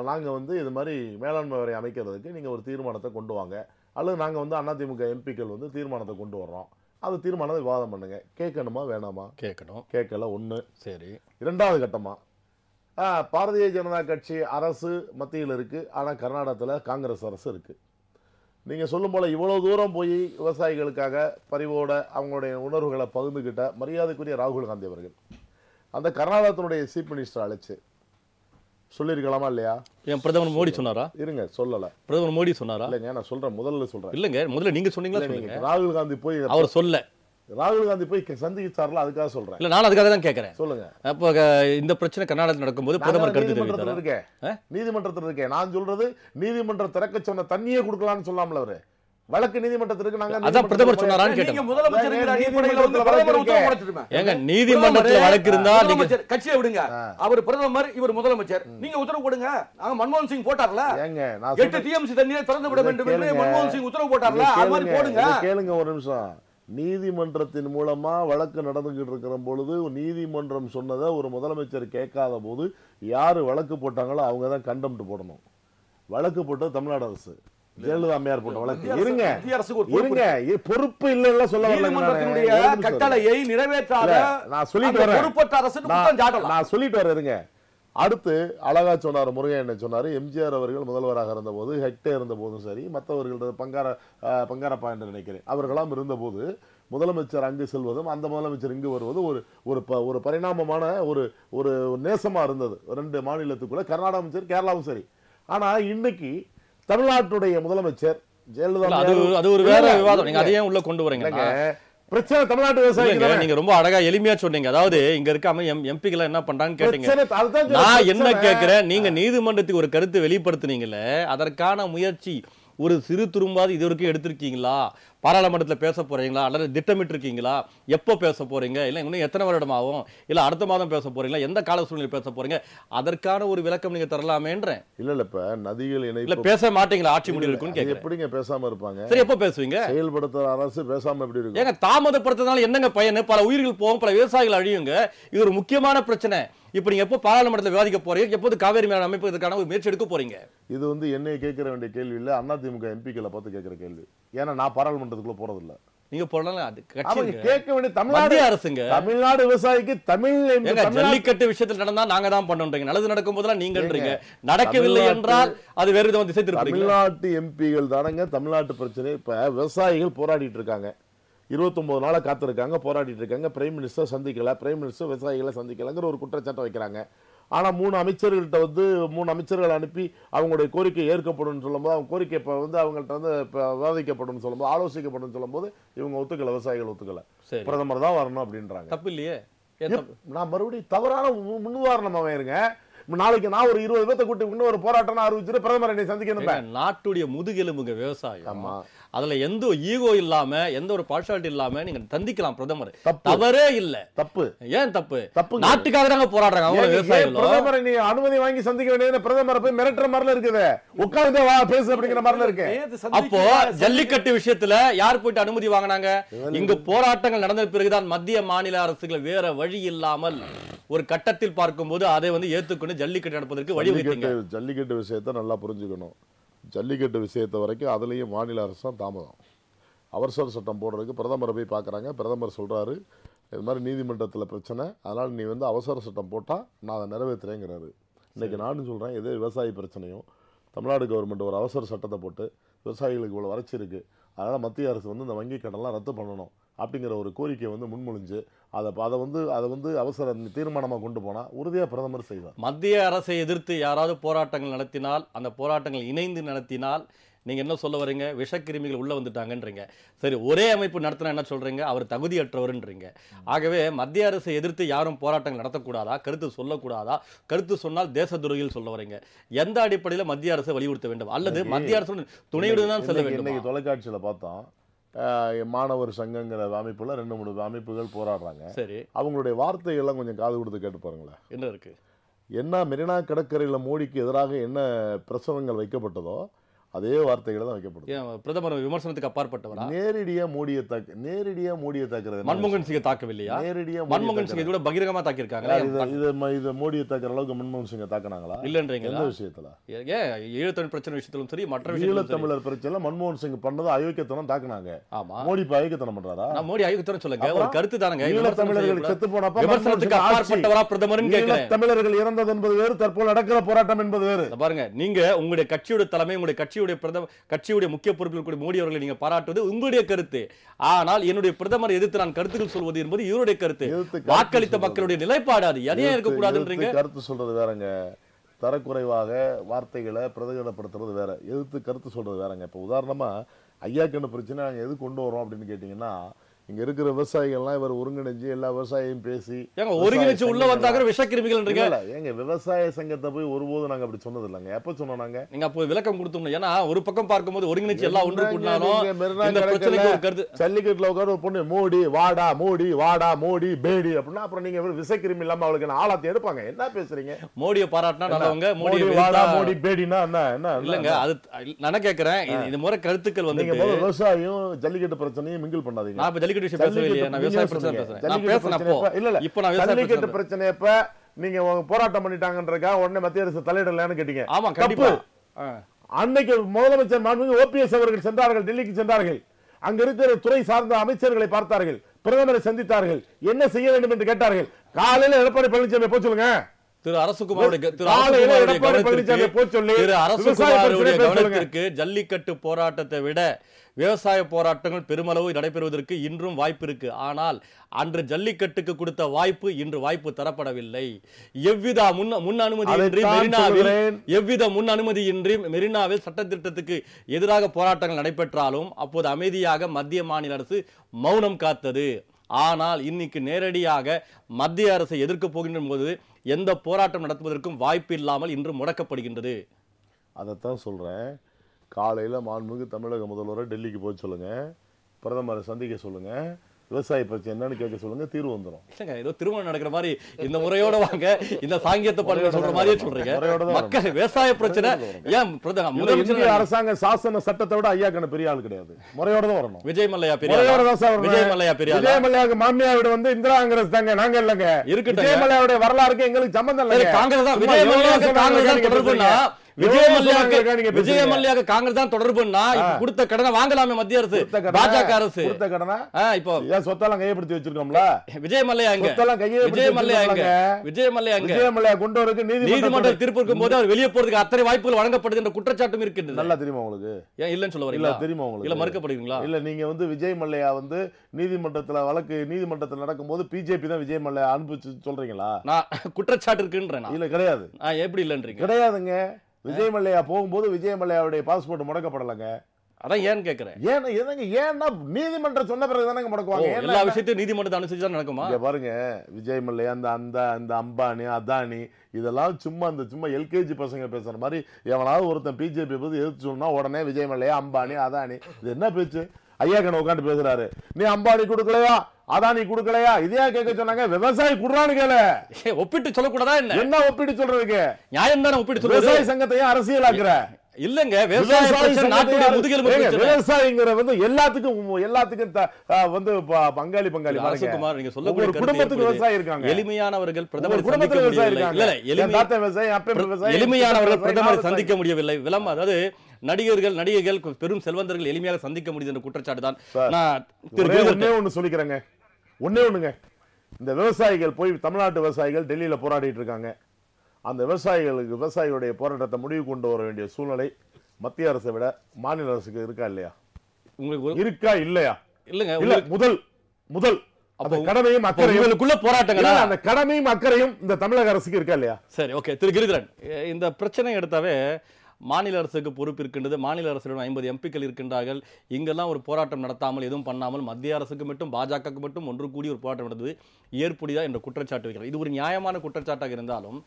நாங்கள் வந்து இது மாதிரி மேலாண்மை வாரியம் அமைக்கிறதுக்கு நீங்கள் ஒரு தீர்மானத்தை கொண்டு வாங்க, அல்லது நாங்கள் வந்து அதிமுக எம்பிக்கள் வந்து தீர்மானத்தை கொண்டு வர்றோம், அது தீர்மானத்தை விவாதம் பண்ணுங்க. கேட்கணுமா வேணாமா? கேட்கணும். கேட்கல. ஒன்று. சரி. இரண்டாவது கட்டமாக பாரதிய ஜனதா கட்சி அரசு மத்தியில் இருக்குது, ஆனால் கர்நாடகத்தில் காங்கிரஸ் அரசு இருக்குது. நீங்கள் சொல்லும் போல் இவ்வளோ தூரம் போய் விவசாயிகளுக்காக பரிவோட அவங்களுடைய உணர்வுகளை பகிர்ந்துக்கிட்ட மரியாதைக்குரிய ராகுல் காந்தி அவர்கள் அந்த கர்நாடகத்தினுடைய சீஃப் மினிஸ்டர் அழைச்சு சொல்லிருக்கலாமா இல்லையா? ஏன் பிரதமர் மோடி சொன்னாரா? இருங்க, சொல்லல. பிரதமர் மோடி சொன்னாரா? இல்லைங்க, நான் சொல்றேன், முதல்ல சொல்றேன். இல்லைங்க, முதல்ல நீங்க சொன்னீங்களா? ராகுல் காந்தி போய் அவர் சொல்ல, ராகுல் காந்தி போய் சந்திச்சார்ல, அதுக்காக சொல்றேன். இல்ல, நான் அதுக்காக தான் கேட்கறேன். சொல்லுங்க. அப்போ இந்த பிரச்சனை கர்நாடகத்தில் நடக்கும்போது பிரதமர் கருத்து தெரிவித்தார். நீதிமன்றத்தில் இருக்கேன். நான் சொல்றது நீதிமன்றம் திறக்க சொன்ன தண்ணியே கொடுக்கலாம்னு சொல்லாமல அவரு வழக்கு நீதிமன்றத்திற்கு நாங்க அதான் பிரதமர் சொன்னாரான்னு கேட்டேன். நீங்க முதலமைச்சர் அடிப்படையில் வந்து பிரதமர் உத்தரவு போடட்டுமே. ஏங்க நீதிமன்றத்துல வழக்கு இருந்தா நீங்க முதலமைச்சர் கட்சியை விடுங்க, அவர் பிரதமர் இவர் முதலமைச்சர், நீங்க உத்தரவு போடுங்க. நாங்க மன்மோகன் சிங் போட்டார்ல, ஏங்க நான் 8 டிஎம்சி தண்ணீரை திறந்து விட வேண்டும் என்று மன்மோகன் சிங் உத்தரவு போட்டார்ல, அது மாதிரி போடுங்க. கேளுங்க ஒரு நிமிஷம். நீதிமன்றத்தின் மூலமா வழக்கு நடந்துகிட்டு இருக்கிற பொழுது நீதிமன்றம் சொன்னதை ஒரு முதலமைச்சர் கேட்காத போது யாரு வழக்கு போட்டாங்களோ அவங்க தான் கண்டெம்ட் போடணும். வழக்கு போட்டது தமிழ்நாடு அரசு, ஜெயலலிதா அம்மையார் போட்ட வழக்கு. இருங்க பொறுப்பு இல்ல சொல்ல நீதிமன்றத்தினுடைய கட்டளையை நிறைவேற்றாத நான் சொல்லிட்டு வரேன், பொறுப்பற்ற அரசு குற்றம் சாட்டலாம். நான் சொல்லிட்டு வரேன். இருங்க. அடுத்து அழகா சொன்னார் முருகன், என்ன சொன்னாரு, எம்ஜிஆர் அவர்கள் முதல்வராக இருந்த போது, ஹெக்டே இருந்த போதும் சரி, மற்றவர்கள் பங்காரப்பா என்று நினைக்கிறேன், அவர்களாம் இருந்த போது முதலமைச்சர் அங்கு செல்வதும் அந்த முதலமைச்சர் இங்கு வருவதும் ஒரு பரிணாமமான ஒரு நேசமா இருந்தது ரெண்டு மாநிலத்துக்குள்ள, கர்நாடகம் சரி கேரளாவும் சரி. ஆனா இன்னைக்கு தமிழ்நாட்டுடைய முதலமைச்சர் ஜெயலலிதா, அது ஒரு வேற விவாதம், நீங்க அதையே உள்ள கொண்டு வரீங்க. பிரச்சனை தமிழ்நாட்டு விவசாயிகள். நீங்க ரொம்ப அழகா எளிமையா சொன்னீங்க. அதாவது இங்க இருக்காம எம்பிக்கள் என்ன பண்றாங்கன்னு கேட்டீங்க. நான் என்ன கேட்கிறேன், நீங்க நீதிமன்றத்துக்கு ஒரு கருத்து வெளிப்படுத்தினீங்கல்ல, அதற்கான முயற்சி ஒரு சிறு துரும்பாவது இது வரைக்கும் எடுத்திருக்கீங்களா? பாராளுமன்றத்தில் பேச போறீங்களா அல்லது திட்டமிட்டு இருக்கீங்களா? எப்போ பேச போறீங்க? இல்லை இன்னும் எத்தனை வருடம் ஆகும்? இல்லை அடுத்த மாதம் பேச போறீங்களா? எந்த கால சூழ்நிலை பேச போறீங்க? அதற்கான ஒரு விளக்கம் நீங்க தரலாமேன்றேன். இல்ல இப்ப நதிகள் இல்ல பேச மாட்டீங்களா? ஆட்சி முடிவு இருக்குன்னு கேட்கிறேன். எப்படிங்க பேசாம இருப்பாங்க? சரி, எப்போ பேசுவீங்க? செயல்படுத்துற அரசு பேசாம எப்படி இருக்கும்? ஏங்க தாமதப்படுத்துறதுனால என்னங்க பயன்? பல உயிர்கள் போகும், பல விவசாயிகள் அழியுங்க. இது ஒரு முக்கியமான பிரச்சனை. இப்ப நீங்க எப்போ பாராளுமன்றத்தில் விவாதிக்க போறீங்க? எப்போது காவேரி மேலாண் அமைப்பு இதற்கான ஒரு முயற்சி எடுக்க போறீங்க? இது வந்து என்னை கேட்கிற வேண்டிய கேள்வி இல்ல, அதிமுக எம்பிக்களை பார்த்து கேட்கிற கேள்வி. ஏன்னா நான் பாராளுமன்றத்துக்குள்ள போறது இல்ல. நீங்க போடலாம், அது கட்சி கேட்க வேண்டிய தமிழ்நாடு அரசுங்க. தமிழ்நாடு விவசாயிக்கு தமிழ் ஜல்லிக்கட்டு விஷயத்தில் நடந்தா நாங்க தான் பண்றோம், நல்லது நடக்கும் போதெல்லாம் நீங்கன்றீங்க, நடக்கவில்லை என்றால் அது வேற விதம் திசை திருப்பி. தமிழ்நாட்டு எம்பிகள் தானங்க தமிழ்நாட்டு பிரச்சனை. இப்ப விவசாயிகள் போராடிட்டு இருக்காங்க, 29 நாளா காத்திருக்காங்க, போராடிட்டு இருக்காங்க. பிரைம் மினிஸ்டர் சந்திக்கல, பிரைம் மினிஸ்டர் விவசாயிகளை சந்திக்கலங்கிற ஒரு குற்றச்சாட்டை வைக்கிறாங்க. ஆனா 3 அமைச்சர்கள்ட்ட வந்து 3 அமைச்சர்கள் அனுப்பி அவங்களுடைய கோரிக்கை ஏற்கப்படும் சொல்லும்போது, அவங்க கோரிக்கை இப்ப வந்து அவங்கள்ட்ட வந்து விவாதிக்கப்படும் சொல்லும்போது, ஆலோசிக்கப்படும் சொல்லும்போது இவங்க ஒத்துக்கல, விவசாயிகள் ஒத்துக்கல, பிரதமர் தான் வரணும் அப்படின்றாங்க. தப்பு இல்லையே. நான் மறுபடியும் தவறான முன்னுதாரணம் இருங்க. நாளைக்கு நான் ஒரு 20 பேர்த்த கூட்டி ஒரு போராட்டம் அறிவிச்சுட்டு பிரதமர் என்னை சந்திக்கணும். நாட்டுடைய முதுகெலும்புங்க விவசாயம். ஆமா, அதுல எந்த ஈகோ இல்லாம, எந்த ஒரு பார்ஷாலிட்டி இல்லாம நீங்க சந்திக்கலாம் பிரதமர். தவறே இல்ல. தப்பு ஏன் தப்பு? தப்பு நாட்டுக்காக தாங்க போராடுறாங்க அவங்க விவசாயிகள். பிரதமரை நீ அனுமதி வாங்கி சந்திக்க வேண்டியது, பிரதமரை போய் மிரட்டுற மாதிரில இருக்குது, உட்கார்ந்து வா பேசு அப்படிங்கிற மாதிரில இருக்கு. அப்போ ஜல்லிக்கட்டு விஷயத்துல யார் போயிட்டு அனுமதி வாங்கினாங்க? இங்கு போராட்டங்கள் நடந்த பிறகுதான் மத்திய மாநில அரசுகள் வேற வழி இல்லாமல் ஒரு கட்டத்தில் பார்க்கும்போது அதை வந்து ஏத்துக்கொண்டு ஜல்லிக்கட்டு நடப்பதற்கு வழிவகுத்தீங்க. ஜல்லிக்கட்டு விஷயத்தை நல்லா புரிஞ்சுக்கணும். ஜல்லிக்கட்டு விஷயத்தை வரைக்கும் அதுலேயும் மாநில அரசு தான் தாமதம். அவசர சட்டம் போடுறதுக்கு பிரதமரை போய் பார்க்குறாங்க. பிரதமர் சொல்கிறாரு, இது மாதிரி நீதிமன்றத்தில் பிரச்சனை, அதனால் நீ வந்து அவசர சட்டம் போட்டால் நான் அதை நிறைவேற்றுறேங்கிறாரு. இன்றைக்கி நானும் சொல்கிறேன், இதே விவசாயி பிரச்சனையும் தமிழ்நாடு கவர்மெண்ட் ஒரு அவசர சட்டத்தை போட்டு விவசாயிகளுக்கு இவ்வளோ வறட்சி இருக்குது, அதனால் மத்திய அரசு வந்து இந்த வங்கி கடன்லாம் ரத்து பண்ணணும் அப்படிங்கிற ஒரு கோரிக்கை வந்து முன்மொழிஞ்சு அதை வந்து அவசர தீர்மானமாக கொண்டு போனால் உறுதியாக பிரதமர் செய்வார். மத்திய அரசை எதிர்த்து யாராவது போராட்டங்கள் நடத்தினால், அந்த போராட்டங்கள் இணைந்து நடத்தினால் நீங்க என்ன சொல்ல வரீங்க? விஷக்கிருமிகள் உள்ள வந்துட்டாங்கன்றீங்க. சரி, ஒரே அமைப்பு நடத்தினா என்ன சொல்றீங்க? அவர் தகுதியற்றவர்ன்றீங்க. ஆகவே மத்திய அரசை எதிர்த்து யாரும் போராட்டங்கள் நடத்தக்கூடாதா? கருத்து சொல்லக்கூடாதா? கருத்து சொன்னால் தேச துரோகிகள் சொல்ல வரீங்க. எந்த அடிப்படையில் மத்திய அரசை வலியுறுத்த வேண்டும், அல்லது மத்திய அரசு துணையுடன் தான் செல்ல வேண்டும்? இன்னைக்கு தொலைக்காட்சியில் பார்த்தோம், மாணவர் சங்கங்கிற அமைப்புல 2-3 அமைப்புகள் போராடுறாங்க. சரி, அவங்களுடைய வார்த்தைகள்லாம் கொஞ்சம் காது கொடுத்து கேட்டு பாருங்களேன். என்ன இருக்கு? என்ன மெரினா கடற்கரையில மோடிக்கு எதிராக என்ன பிரசவங்கள் வைக்கப்பட்டதோ அதே வார்த்தைகளை தான் வைக்கப்படும். பிரதமர் விமர்சனத்துக்கு அப்பாற்பட்டவரா? நேரடியா மோடியை தாக்குறது. மன்மோகன் சிங்கை தாக்கவில்லையா? நேரடியா மன்மோகன் சிங்கை கூட பகிரங்கமா தாக்கியிருக்காங்க. இது மோடியை தாக்குற அளவுக்கு மன்மோகன் சிங்கை தாக்குனாங்களா? இல்லன்றீங்க. எந்த விஷயத்துல? ஈழத்தமிழ் பிரச்சனை விஷயத்திலும் சரி, மற்ற ஈழத்தமிழர் பிரச்சனை மன்மோகன் சிங் பண்ணது அயோக்கியத்தனம் தாக்குனாங்க. ஆமா, மோடி இப்ப அயோக்கியத்தனம் பண்றாரா? மோடி அயோக்கியத்தனம் சொல்லுங்க, ஒரு கருத்து தானங்க. ஈழத்தமிழர்கள் செத்து போனப்ப விமர்சனத்துக்கு அப்பாற்பட்டவரா பிரதமர் கேட்கிறேன். தமிழர்கள் இறந்தது என்பது வேறு, தற்போது நடக்கிற போராட்டம் என்பது வேறு. பாருங்க, நீங்க உங்களுடைய கட்சியோட தலைமை, உங்களுடைய கட்சியுடைய பிரதமர், கட்சியுடைய முக்கிய பொறுப்பில் கூடிய மோடி அவர்களை நீங்க பாராட்டுவது உங்களுடைய கருத்து. ஆனால் என்னுடைய பிரதமர் எதிர்த்து நான் கருத்துக்கள் சொல்வது என்பது இவருடைய கருத்து. வாக்களித்த மக்களுடைய நிலைப்பாடு. அது எதையே இருக்கக்கூடாதுன்றீங்க. கருத்து சொல்றது வேறங்க, தரக்குறைவாக வார்த்தைகளை பிரதிகடப்படுத்துறது வேற, எதிர்த்து கருத்து சொல்றது வேறங்க. இப்ப உதாரணமா ஐயாக்கண்ணு பிரச்சனை நாங்க எது கொண்டு வரோம் அப்படின்னு கேட்டீங்கன்னா, இங்க இருக்கிற விவசாயிகள்லாம் இவர் ஒருங்கிணைஞ்சு எல்லா விவசாயியும் பேசி ஒருங்கிணைச்சு உள்ள வந்தாங்க விஷக்கிருமிகள் எங்க விவசாய சங்கத்தை போய் ஒருபோதும் நாங்க அப்படி சொன்னது இல்லைங்க. எப்ப சொன்னோம் நாங்க? நீங்க அப்போ விளக்கம் கொடுத்தோம். ஏன்னா ஒரு பக்கம் பார்க்கும்போது ஒருங்கிணைச்சு எல்லாம் ஒன்று கூடினாலும் ஜல்லிக்கட்டுல உட்கார ஒரு பொண்ணு மோடி வாடா மோடி வாடா மோடி பேடி அப்படின்னா அப்புறம் நீங்க விஷக்கிருமி இல்லாம அவளுக்கு ஆளாத்தி எடுப்பாங்க. என்ன பேசுறீங்க? மோடியை பாராட்டினா நல்லவங்க, மோடி வாடா மோடி பேடினா என்ன இல்லங்க. அது நான் கேக்குறேன், இந்த முறை கருத்துக்கள் வந்து விவசாயம் ஜல்லிக்கட்டு பிரச்சனையும் மிங்கிள் பண்ணாதீங்க. நான் ஜல்லிக்கட்டு விஷயம் பேசவே இல்லையே, நான் விவசாய பிரச்சனை பேசுறேன். நான் பேசுறேன் அப்போ இல்ல இப்போ நான் ஜல்லிக்கட்டு பிரச்சனை எப்ப நீங்க போராட்டம் பண்ணிட்டாங்கன்றக்கா உடனே மத்திய அரசு தலையிடலன்னு கேட்டீங்க. ஆமா கண்டிப்பா. அன்னைக்கு முதலமைச்சர் மாண்புமிகு ஓபிஎஸ் அவர்கள் சென்றார்கள், டெல்லிக்கு சென்றார்கள். அங்க இருக்கிற துறை சார்ந்த அமைச்சர்களை பார்த்தார்கள், பிரதமரை சந்தித்தார்கள், என்ன செய்ய வேண்டும் என்று கேட்டார்கள். காலையில எடப்பாடி பழனிசாமி போய் சொல்லுங்க, திரு அரசுகுமாருடைய கவனத்திற்கு ஜல்லிக்கட்டு போராட்டத்தை விட விவசாய போராட்டங்கள் பெருமளவு நடைபெறுவதற்கு இன்றும் வாய்ப்பு இருக்கு. ஆனால் அன்று ஜல்லிக்கட்டுக்கு கொடுத்த வாய்ப்பு இன்று வாய்ப்பு தரப்படவில்லை. எவ்வித முன் அனுமதியின்றி மெரினாவில் சட்ட திட்டத்துக்கு எதிராக போராட்டங்கள் நடைபெற்றாலும் அப்போது அமைதியாக மத்திய மாநில அரசு மௌனம் காத்தது. ஆனால் இன்னைக்கு நேரடியாக மத்திய அரசை எதிர்க்க போகின்ற போது எந்த போராட்டம் நடத்துவதற்கும் வாய்ப்பு இல்லாமல் இன்று முடக்கப்படுகின்றது. அதைத்தான் சொல்றேன். காலையில மாண்புமிகு தமிழக முதல்வரை டெல்லிக்கு போய் சொல்லுங்க, பிரதமரை சந்திக்க சொல்லுங்க, விவசாய பிரச்சனை என்னன்னு கேட்க சொல்லுங்க, தீர்வு வந்துடும். இல்லங்க ஏதோ திருமணம் நடக்கிற மாதிரி இந்த முறையோட வாங்க, இந்த சாங்கியத்தை பண்ணுங்க சொல்ற மாதிரியே சொல்றீங்க. மக்கள் விவசாய பிரச்சனை ஏன் இந்திய அரசாங்க சாசன சட்டத்தை விட ஐயா கண்ண பெரிய ஆள் கிடையாது, முறையோட தான் வரணும். விஜய் மல்லையா பெரிய விஜய் மல்லையா பெரிய விஜய் மல்லையாவுக்கு மாமியா வீடு வந்து இந்திரா காங்கிரஸ் தாங்க, நாங்க இல்லங்க. விஜய் மல்லையாவுடைய வரலாறுக்கு எங்களுக்கு சம்பந்தம் இல்லை. காங்கிரஸ் தான் விஜய் மல்லையாவுக்கு காங்கிரஸ் தொடர்புன்னா விஜய மல்லையாக காங்கிரஸ் தான் தொடர்புன்னா கொடுத்த கடனை வாங்கலாமே மத்திய அரசு, பாஜக அரசு கொடுத்த கடனை இப்போ சொத்தெல்லாம் கையப்படுத்தி வச்சிருக்கோம்ல. விஜய மல்லையா கொண்டு வரதுக்கு நீதிமன்ற தீர்ப்பு இருக்கும் போது அவர் வெளியே போறதுக்கு அத்தனை வாய்ப்புகள் வழங்கப்படுது என்ற குற்றச்சாட்டும் இருக்கின்றது. நல்லா தெரியுமா உங்களுக்கு? ஏன் இல்லன்னு சொல்ல வரீங்களா? தெரியுமா உங்களுக்கு? இல்ல மறுக்கப்படுவீங்களா? இல்ல நீங்க வந்து விஜய் மல்லையா வந்து நீதிமன்றத்தில் நடக்கும்போது பிஜேபி தான் விஜய் மல்லையா அனுப்பிச்சு சொல்றீங்களா? நான் குற்றச்சாட்டு இருக்குன்றேன். இல்ல கிடையாது. எப்படி இல்லன்றீங்க? கிடையாதுங்க. விஜய் மல்லையா போகும்போது விஜய் மல்லையாவுடைய பாஸ்போர்ட் முடக்கப்படலங்க. அதான் ஏன் கேக்குறேன். ஏன்னா நீதிமன்றம் சொன்ன பிறகு தானே முடக்குவாங்க. எல்லா விஷயத்தையும் நீதிமன்றத்தை அனுசரிச்சு தான் நடக்குமா? பாருங்க, விஜய் மல்லையா அந்த அம்பானி அதானி இதெல்லாம் சும்மா எல்கேஜி பசங்க பேசுற மாதிரி எவனாவது ஒருத்தன் பிஜேபி பத்தி எதிர்த்து சொன்னா உடனே விஜய் மல்லையா அம்பானி அதானி இது என்ன பேச்சு? ஐயா கண்ண உட்காந்து பேசுறாரு, நீ அம்பானி கொடுக்கலையா அதானி கொடுக்கலையா இதையா கேட்க சொன்னாங்க? விவசாயி குடுறான்னு கேள. ஒப்பிட்டு சொல்லக்கூடாதா? என்ன ஒப்பிட்டு சொல்றதுக்கு நியாயம் தானே? ஒப்பிட்டு சொல்றது. விவசாய சங்கத்தையும் அரசியலாக்குற இல்லங்க. விவசாயிங்கிற வந்து எல்லாத்துக்கும் வந்து பங்காளி அரசகுமார் நீங்க சொல்லக்கூடிய குடும்பத்துக்கு விவசாயி இருக்காங்க. எளிமையானவர்கள் பிரதமர் குடும்பத்துக்கு விவசாயி இருக்காங்க. எளிமையானவர்கள் பிரதமர் சந்திக்க முடியவில்லை. அதாவது நடிகர்கள் பெரும் செல்வந்தர்கள் எளிமையாக சந்திக்க முடியுது என்ற குற்றச்சாட்டு தான். ஒண்ணு சொல்லிக்கிறேங்க, ஒண்ணுங்க. இந்த விவசாயிகள் போய் தமிழ்நாட்டு விவசாயிகள் டெல்லியில போராடிட்டு இருக்காங்க. அந்த விவசாயிகளுடைய போராட்டத்தை முடிவு கொண்டு வர வேண்டிய சூழ்நிலை மத்திய அரசை விட மாநில அரசுக்கு இருக்கா இல்லையா? உங்களுக்கு இருக்கா இல்லையா? இல்லங்க. முதல் அப்ப கடமையும் அக்கறையும் போராட்டங்கள், அந்த கடமையும் அக்கறையும் இந்த தமிழக அரசுக்கு இருக்கா இல்லையா? சரி, ஓகே. திரு கிரிதரன், இந்த பிரச்சனை எடுத்தாவே மாநில அரசுக்கு பொறுப்பு இருக்கின்றது. மாநில அரசுடன் 50 எம்பிக்கள் இருக்கின்றார்கள். இங்கெல்லாம் ஒரு போராட்டம் நடத்தாமல் எதுவும் பண்ணாமல் மத்திய அரசுக்கு மட்டும் பாஜகவுக்கு மட்டும் ஒன்று கூடி ஒரு போராட்டம் நடந்தது ஏற்புடையதா என்ற குற்றச்சாட்டு வைக்கிறார். இது ஒரு நியாயமான குற்றச்சாட்டாக இருந்தாலும்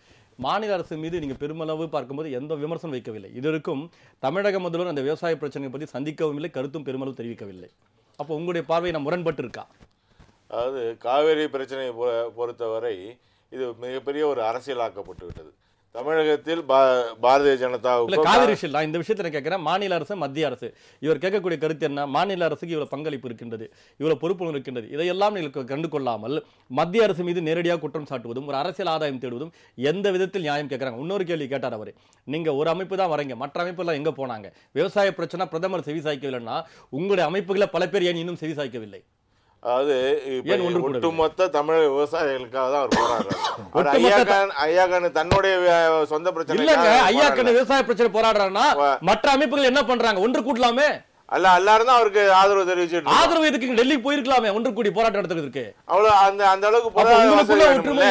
மாநில அரசு மீது நீங்க பெருமளவு பார்க்கும்போது எந்த விமர்சனம் வைக்கவில்லை. இதற்கும் தமிழக முதல்வர் அந்த விவசாய பிரச்சனையை பற்றி சந்திக்கவும் இல்லை, கருத்தும் பெருமளவு தெரிவிக்கவில்லை. அப்போ உங்களுடைய பார்வை நான் முரண்பட்டு இருக்கா? அதாவது காவேரி பிரச்சனையை பொறுத்தவரை இது மிகப்பெரிய ஒரு அரசியலாக்கப்பட்டு விட்டது தமிழகத்தில். பாரதிய ஜனதாவுக்கு காவிரி விஷயம் நான் இந்த விஷயத்துல கேட்கிறேன். மாநில அரசு மத்திய அரசு இவர் கேட்கக்கூடிய கருத்து என்ன? மாநில அரசுக்கு இவ்வளவு பங்களிப்பு இருக்கின்றது, இவ்வளவு பொறுப்பு இருக்கின்றது, இதையெல்லாம் நீங்கள் கண்டு கொள்ளாமல் மத்திய அரசு மீது நேரடியாக குற்றம் சாட்டுவதும் ஒரு அரசியல் ஆதாயம் தேடுவதும் எந்த விதத்தில் நியாயம் கேட்கிறாங்க? இன்னொரு கேள்வி கேட்டார் அவரு, நீங்க ஒரு அமைப்பு தான் வரீங்க, மற்ற அமைப்பு எல்லாம் எங்க போனாங்க? விவசாய பிரச்சனை பிரதமர் செவிசாய்க்கவில்லைன்னா உங்களுடைய அமைப்புகளை பல பேர் ஏன் இன்னும் செவிசாய்க்கவில்லை? அதாவது ஒட்டுமொத்த தமிழக விவசாயிகளுக்காக தான் அவர் போராடுறாரு. ஐயாக்கான தன்னுடைய சொந்த பிரச்சனை இல்லங்க. ஐயாக்கான விவசாய பிரச்சனை போராடுறாருன்னா மற்ற அமைப்புகள் என்ன பண்றாங்க? ஒன்று கூட்டலாமே. எல்லாரும் தான் அவருக்கு ஆதரவு தெரிவிச்சிட்டு ஆதரவு எதுக்கு டெல்லிக்கு போயிருக்கலாமே ஒன்று கூடி போராட்டம் நடத்துறதுக்கு? அவ்வளவு அந்த அளவுக்கு ஒற்றுமை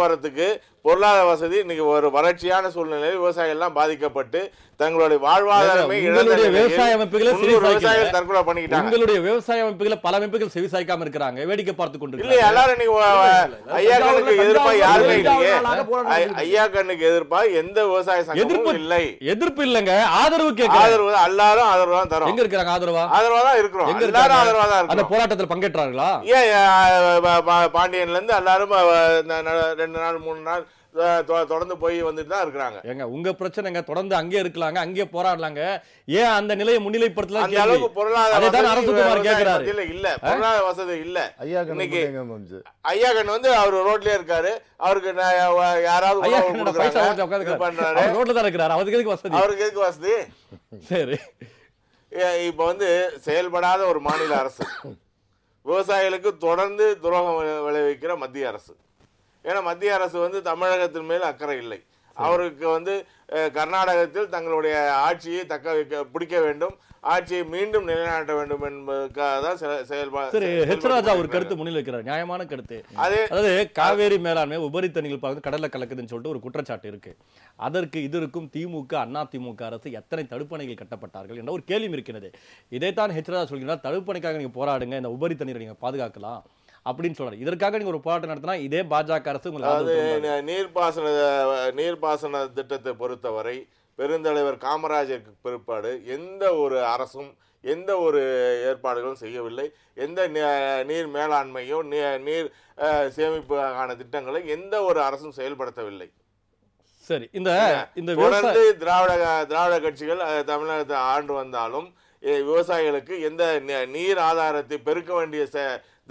போறதுக்கு பொருளாதார வசதி இன்னைக்கு ஒரு வறட்சியான சூழ்நிலையில் விவசாயிகள் எல்லாம் பாதிக்கப்பட்டு தங்களுடைய வாழ்வாதாரமே உங்களுடைய விவசாய அமைப்புகளை விவசாயிகள் தற்கொலை பண்ணிக்கிட்டாங்க. உங்களுடைய விவசாய அமைப்புகளை பல அமைப்புகள் செவிசாய்க்காம இருக்காங்க, வேடிக்கை பார்த்து கொண்டு இல்ல. எல்லாரும் ஐயா கண்ணுக்கு எதிர்ப்பா யாருமே இல்லையே. ஐயா கண்ணுக்கு எதிர்ப்பா எந்த விவசாய சங்கமும் இல்லை. எதிர்ப்பு இல்லங்க, ஆதரவு கேட்க ஆதரவு எல்லாரும் ஆதரவா தான் தரோம். எங்க இருக்காங்க? ஆதரவா தான் இருக்கிறோம். எல்லாரும் ஆதரவா தான் அந்த போராட்டத்தில் பங்கேற்றார்களா? ஏன் பாண்டியன்ல இருந்து எல்லாரும் 2 நாள் 3 நாள் தொடர்ந்து போய் வந்துட்டு தான் இருக்காங்க. ஏங்க உங்க பிரச்சனைங்க, தொடர்ந்து அங்கே இருக்கலாங்க, அங்கே போராடலாங்க, ஏன் அந்த நிலையை முன்னிலைப்படுத்தல? அந்த அளவுக்கு பொருளாதார அரசுகுமார் கேக்குறாரு. இல்ல பொருளாதார வசதி இல்ல. இன்னைக்கு ஐயா கண்ணு வந்து அவர் ரோட்லயே இருக்காரு. அவருக்கு யாராவது பண்றாரு, ரோட்ல தான் இருக்கிறாரு. அவருக்கு எதுக்கு வசதி? அவருக்கு எதுக்கு வசதி? சரி, இப்ப வந்து செயல்படாத ஒரு மாநில அரசு, விவசாயிகளுக்கு தொடர்ந்து துரோகம் விளைவிக்கிற மத்திய அரசு. ஏன்னா மத்திய அரசு வந்து தமிழகத்தின் மேல் அக்கறை இல்லை. அவருக்கு வந்து கர்நாடகத்தில் தங்களுடைய ஆட்சியை பிடிக்க வேண்டும், ஆட்சியை மீண்டும் நிலைநாட்ட வேண்டும் என்பதற்காக தான் சரி. ஹெச் ராஜா ஒரு கருத்து முன்னில் வைக்கிறார், நியாயமான கருத்து. அதாவது காவேரி மேலாண்மை உபரி தண்ணீர் பார்த்து கடல்ல கலக்குதுன்னு சொல்லிட்டு ஒரு குற்றச்சாட்டு இருக்கு. அதற்கு இதற்கும் திமுக அதிமுக அரசு எத்தனை தடுப்பணைகள் கட்டப்பட்டார்கள் என்ற ஒரு கேள்வி இருக்கிறது. இதைத்தான் ஹெச் ராஜா சொல்கிறார், தடுப்பணைக்காக நீங்க போராடுங்க, இந்த உபரி தண்ணீரை நீங்க பாதுகாக்கலாம் அப்படின்னு சொல்றாரு. இதற்காக நீங்க ஒரு போராட்டம் நடத்தினா இதே பாஜக அரசு நீர்ப்பாசன திட்டத்தை பொறுத்தவரை பெருந்தலைவர் காமராஜருக்கு பிற்பாடு எந்த ஒரு அரசும் எந்த ஒரு ஏற்பாடுகளும் செய்யவில்லை. எந்த நீர் மேலாண்மையோ நீர் சேமிப்புக்கான திட்டங்களை எந்த ஒரு அரசும் செயல்படுத்தவில்லை. சரி, இந்த தொடர்ந்து திராவிட கட்சிகள் தமிழகத்தை ஆண்டு வந்தாலும் விவசாயிகளுக்கு எந்த நீர் ஆதாரத்தை பெருக்க வேண்டிய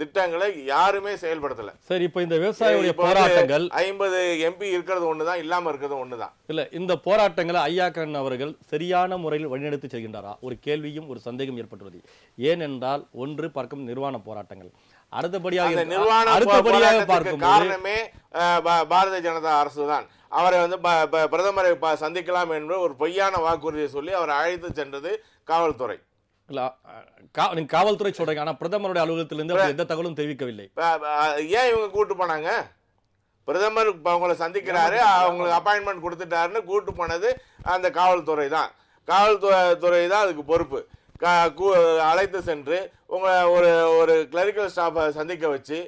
திட்டங்களை யாருமே செயல்படுத்தல. சரி, இப்ப இந்த விவசாயிகளுடைய போராட்டங்கள் 50 MP இருக்கிறது ஒண்ணுதான், இல்லாம இருக்கிறது ஒண்ணுதான். இல்ல, இந்த போராட்டங்களை ஐயா கண்ணன் அவர்கள் சரியான முறையில் வழிநடத்தி செல்கின்றாரா? ஒரு கேள்வியும் ஒரு சந்தேகம் ஏற்பட்டுள்ளது. ஏனென்றால் ஒன்று பார்க்கும் நிர்வாண போராட்டங்கள், அடுத்தபடியாக பார்க்கும் காரணமே பாரதிய ஜனதா அரசு தான். அவரை வந்து பிரதமரை சந்திக்கலாம் என்று ஒரு பொய்யான வாக்குறுதியை சொல்லி அவரை அழைத்து சென்றது காவல்துறை. நீங்க காவல்துறை சொல்றீங்க, ஆனா பிரதமருடைய அலுவலகத்திலிருந்து எந்த தகவலும் தெரிவிக்கவில்லை. ஏன் இவங்க கூட்டு போனாங்க? பிரதமர் அவங்களை சந்திக்கிறாரு, அவங்களுக்கு அப்பாயின்மெண்ட் கொடுத்துட்டாருன்னு கூட்டு போனது அந்த காவல்துறை தான். காவல்துறை தான் அதுக்கு பொறுப்பு. அழைத்து சென்று உங்களை ஒரு கிளரிக்கல் ஸ்டாஃபை சந்திக்க வச்சு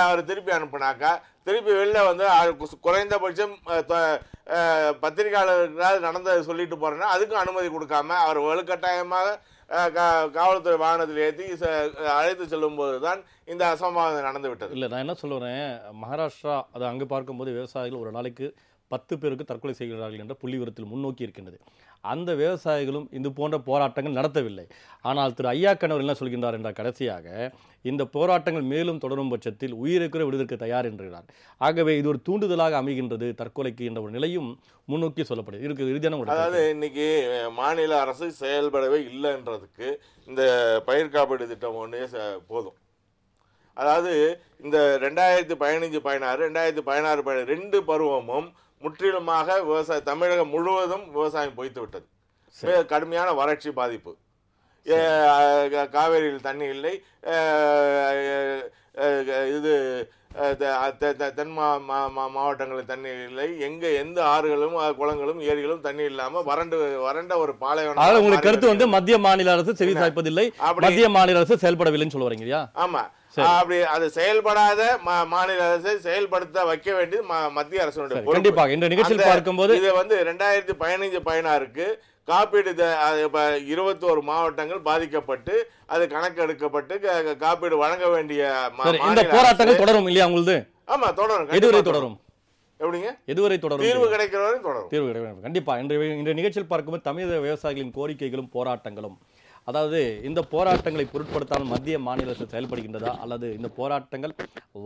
அவர் திருப்பி அனுப்புனாக்கா, திருப்பி வெளில வந்து குறைந்தபட்சம் பத்திரிகையாளர்களால் நடந்ததை சொல்லிட்டு போறேன்னா அதுக்கும் அனுமதி கொடுக்காம அவர் வலுக்கட்டாயமாக காவல்துறை வாகனத்தில் ஏற்றி அழைத்து செல்லும் போதுதான் இந்த அசம்பாவிதம் நடந்து விட்டது. இல்லை, நான் என்ன சொல்லுறேன், மகாராஷ்டிரா அதை அங்கு பார்க்கும்போது விவசாயிகள் ஒரு நாளைக்கு 10 பேருக்கு தற்கொலை செய்கிறார்கள் என்ற புள்ளிவிவரத்தில் முன்னோக்கி இருக்கின்றது. அந்த விவசாயிகளும் இது போன்ற போராட்டங்கள் நடத்தவில்லை. ஆனால் திரு ஐயா கண்ணவர் என்ன சொல்கின்றார் என்றால், கடைசியாக இந்த போராட்டங்கள் மேலும் தொடரும் பட்சத்தில் உயிரை கூட விடுவதற்கு தயார் என்கிறார். ஆகவே இது ஒரு தூண்டுதலாக அமைகின்றது தற்கொலைக்கு என்ற ஒரு நிலையும் முன்னோக்கி சொல்லப்படுது. அதாவது இன்னைக்கு மாநில அரசு செயல்படவே இல்லைன்றதுக்கு இந்த பயிர் காப்பீடு திட்டம் ஒன்றே போதும். அதாவது இந்த 2015-16 2016 2 பருவமும் முற்றிலுமாக தமிழகம் முழுவதும் விவசாயம் பொய்த்து விட்டது. கடுமையான வறட்சி பாதிப்பு, காவேரியில் தண்ணி இல்லை, இது தென் மாவட்டங்களில் தண்ணி இல்லை, எந்த ஆறுகளும் குளங்களும் ஏரிகளும் தண்ணி இல்லாம வறண்ட ஒரு பாலைவனம். உங்களுக்கு கருத்து வந்து மத்திய மாநில அரசு செவி சாய்ப்பதில்லை, மத்திய மாநில அரசு செயல்படவில்லைன்னு சொல்ல வரீங்க? ஆமா, அப்படி அது செயல்படாத மாநில அரசை செயல்படுத்த வைக்க வேண்டியது மத்திய அரசுடைய. கண்டிப்பாக இந்த நிகழ்ச்சியில் பார்க்கும்போது இது வந்து 2015-16 காப்பீடு 21 மாவட்டங்கள் பாதிக்கப்பட்டு அது கணக்கு எடுக்கப்பட்டு காப்பீடு வழங்க வேண்டிய இந்த போராட்டங்கள் தொடரும் இல்லையா உங்களுக்கு? ஆமா, தொடரும். எதுவரை தொடரும்? எப்படிங்க? எதுவரை தொடரும்? தீர்வு கிடைக்கிற வரை தொடரும். தீர்வு கிடைக்கும் கண்டிப்பா. இந்த நிகழ்ச்சியில் பார்க்கும்போது தமிழக விவசாயிகளின் கோரிக்கைகளும் போராட்டங்களும், அதாவது இந்த போராட்டங்களை பொருட்படுத்தாமல் மத்திய மாநில அரசு செயல்படுகின்றதா அல்லது இந்த போராட்டங்கள்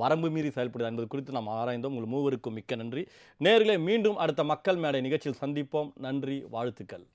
வரம்பு மீறி செயல்படுதா என்பது குறித்து நாம் ஆராய்ந்தோம். உங்கள் மூவருக்கும் மிக்க நன்றி. நேயர்களே, மீண்டும் அடுத்த மக்கள் மேடை நிகழ்ச்சியில் சந்திப்போம். நன்றி, வாழ்த்துக்கள்.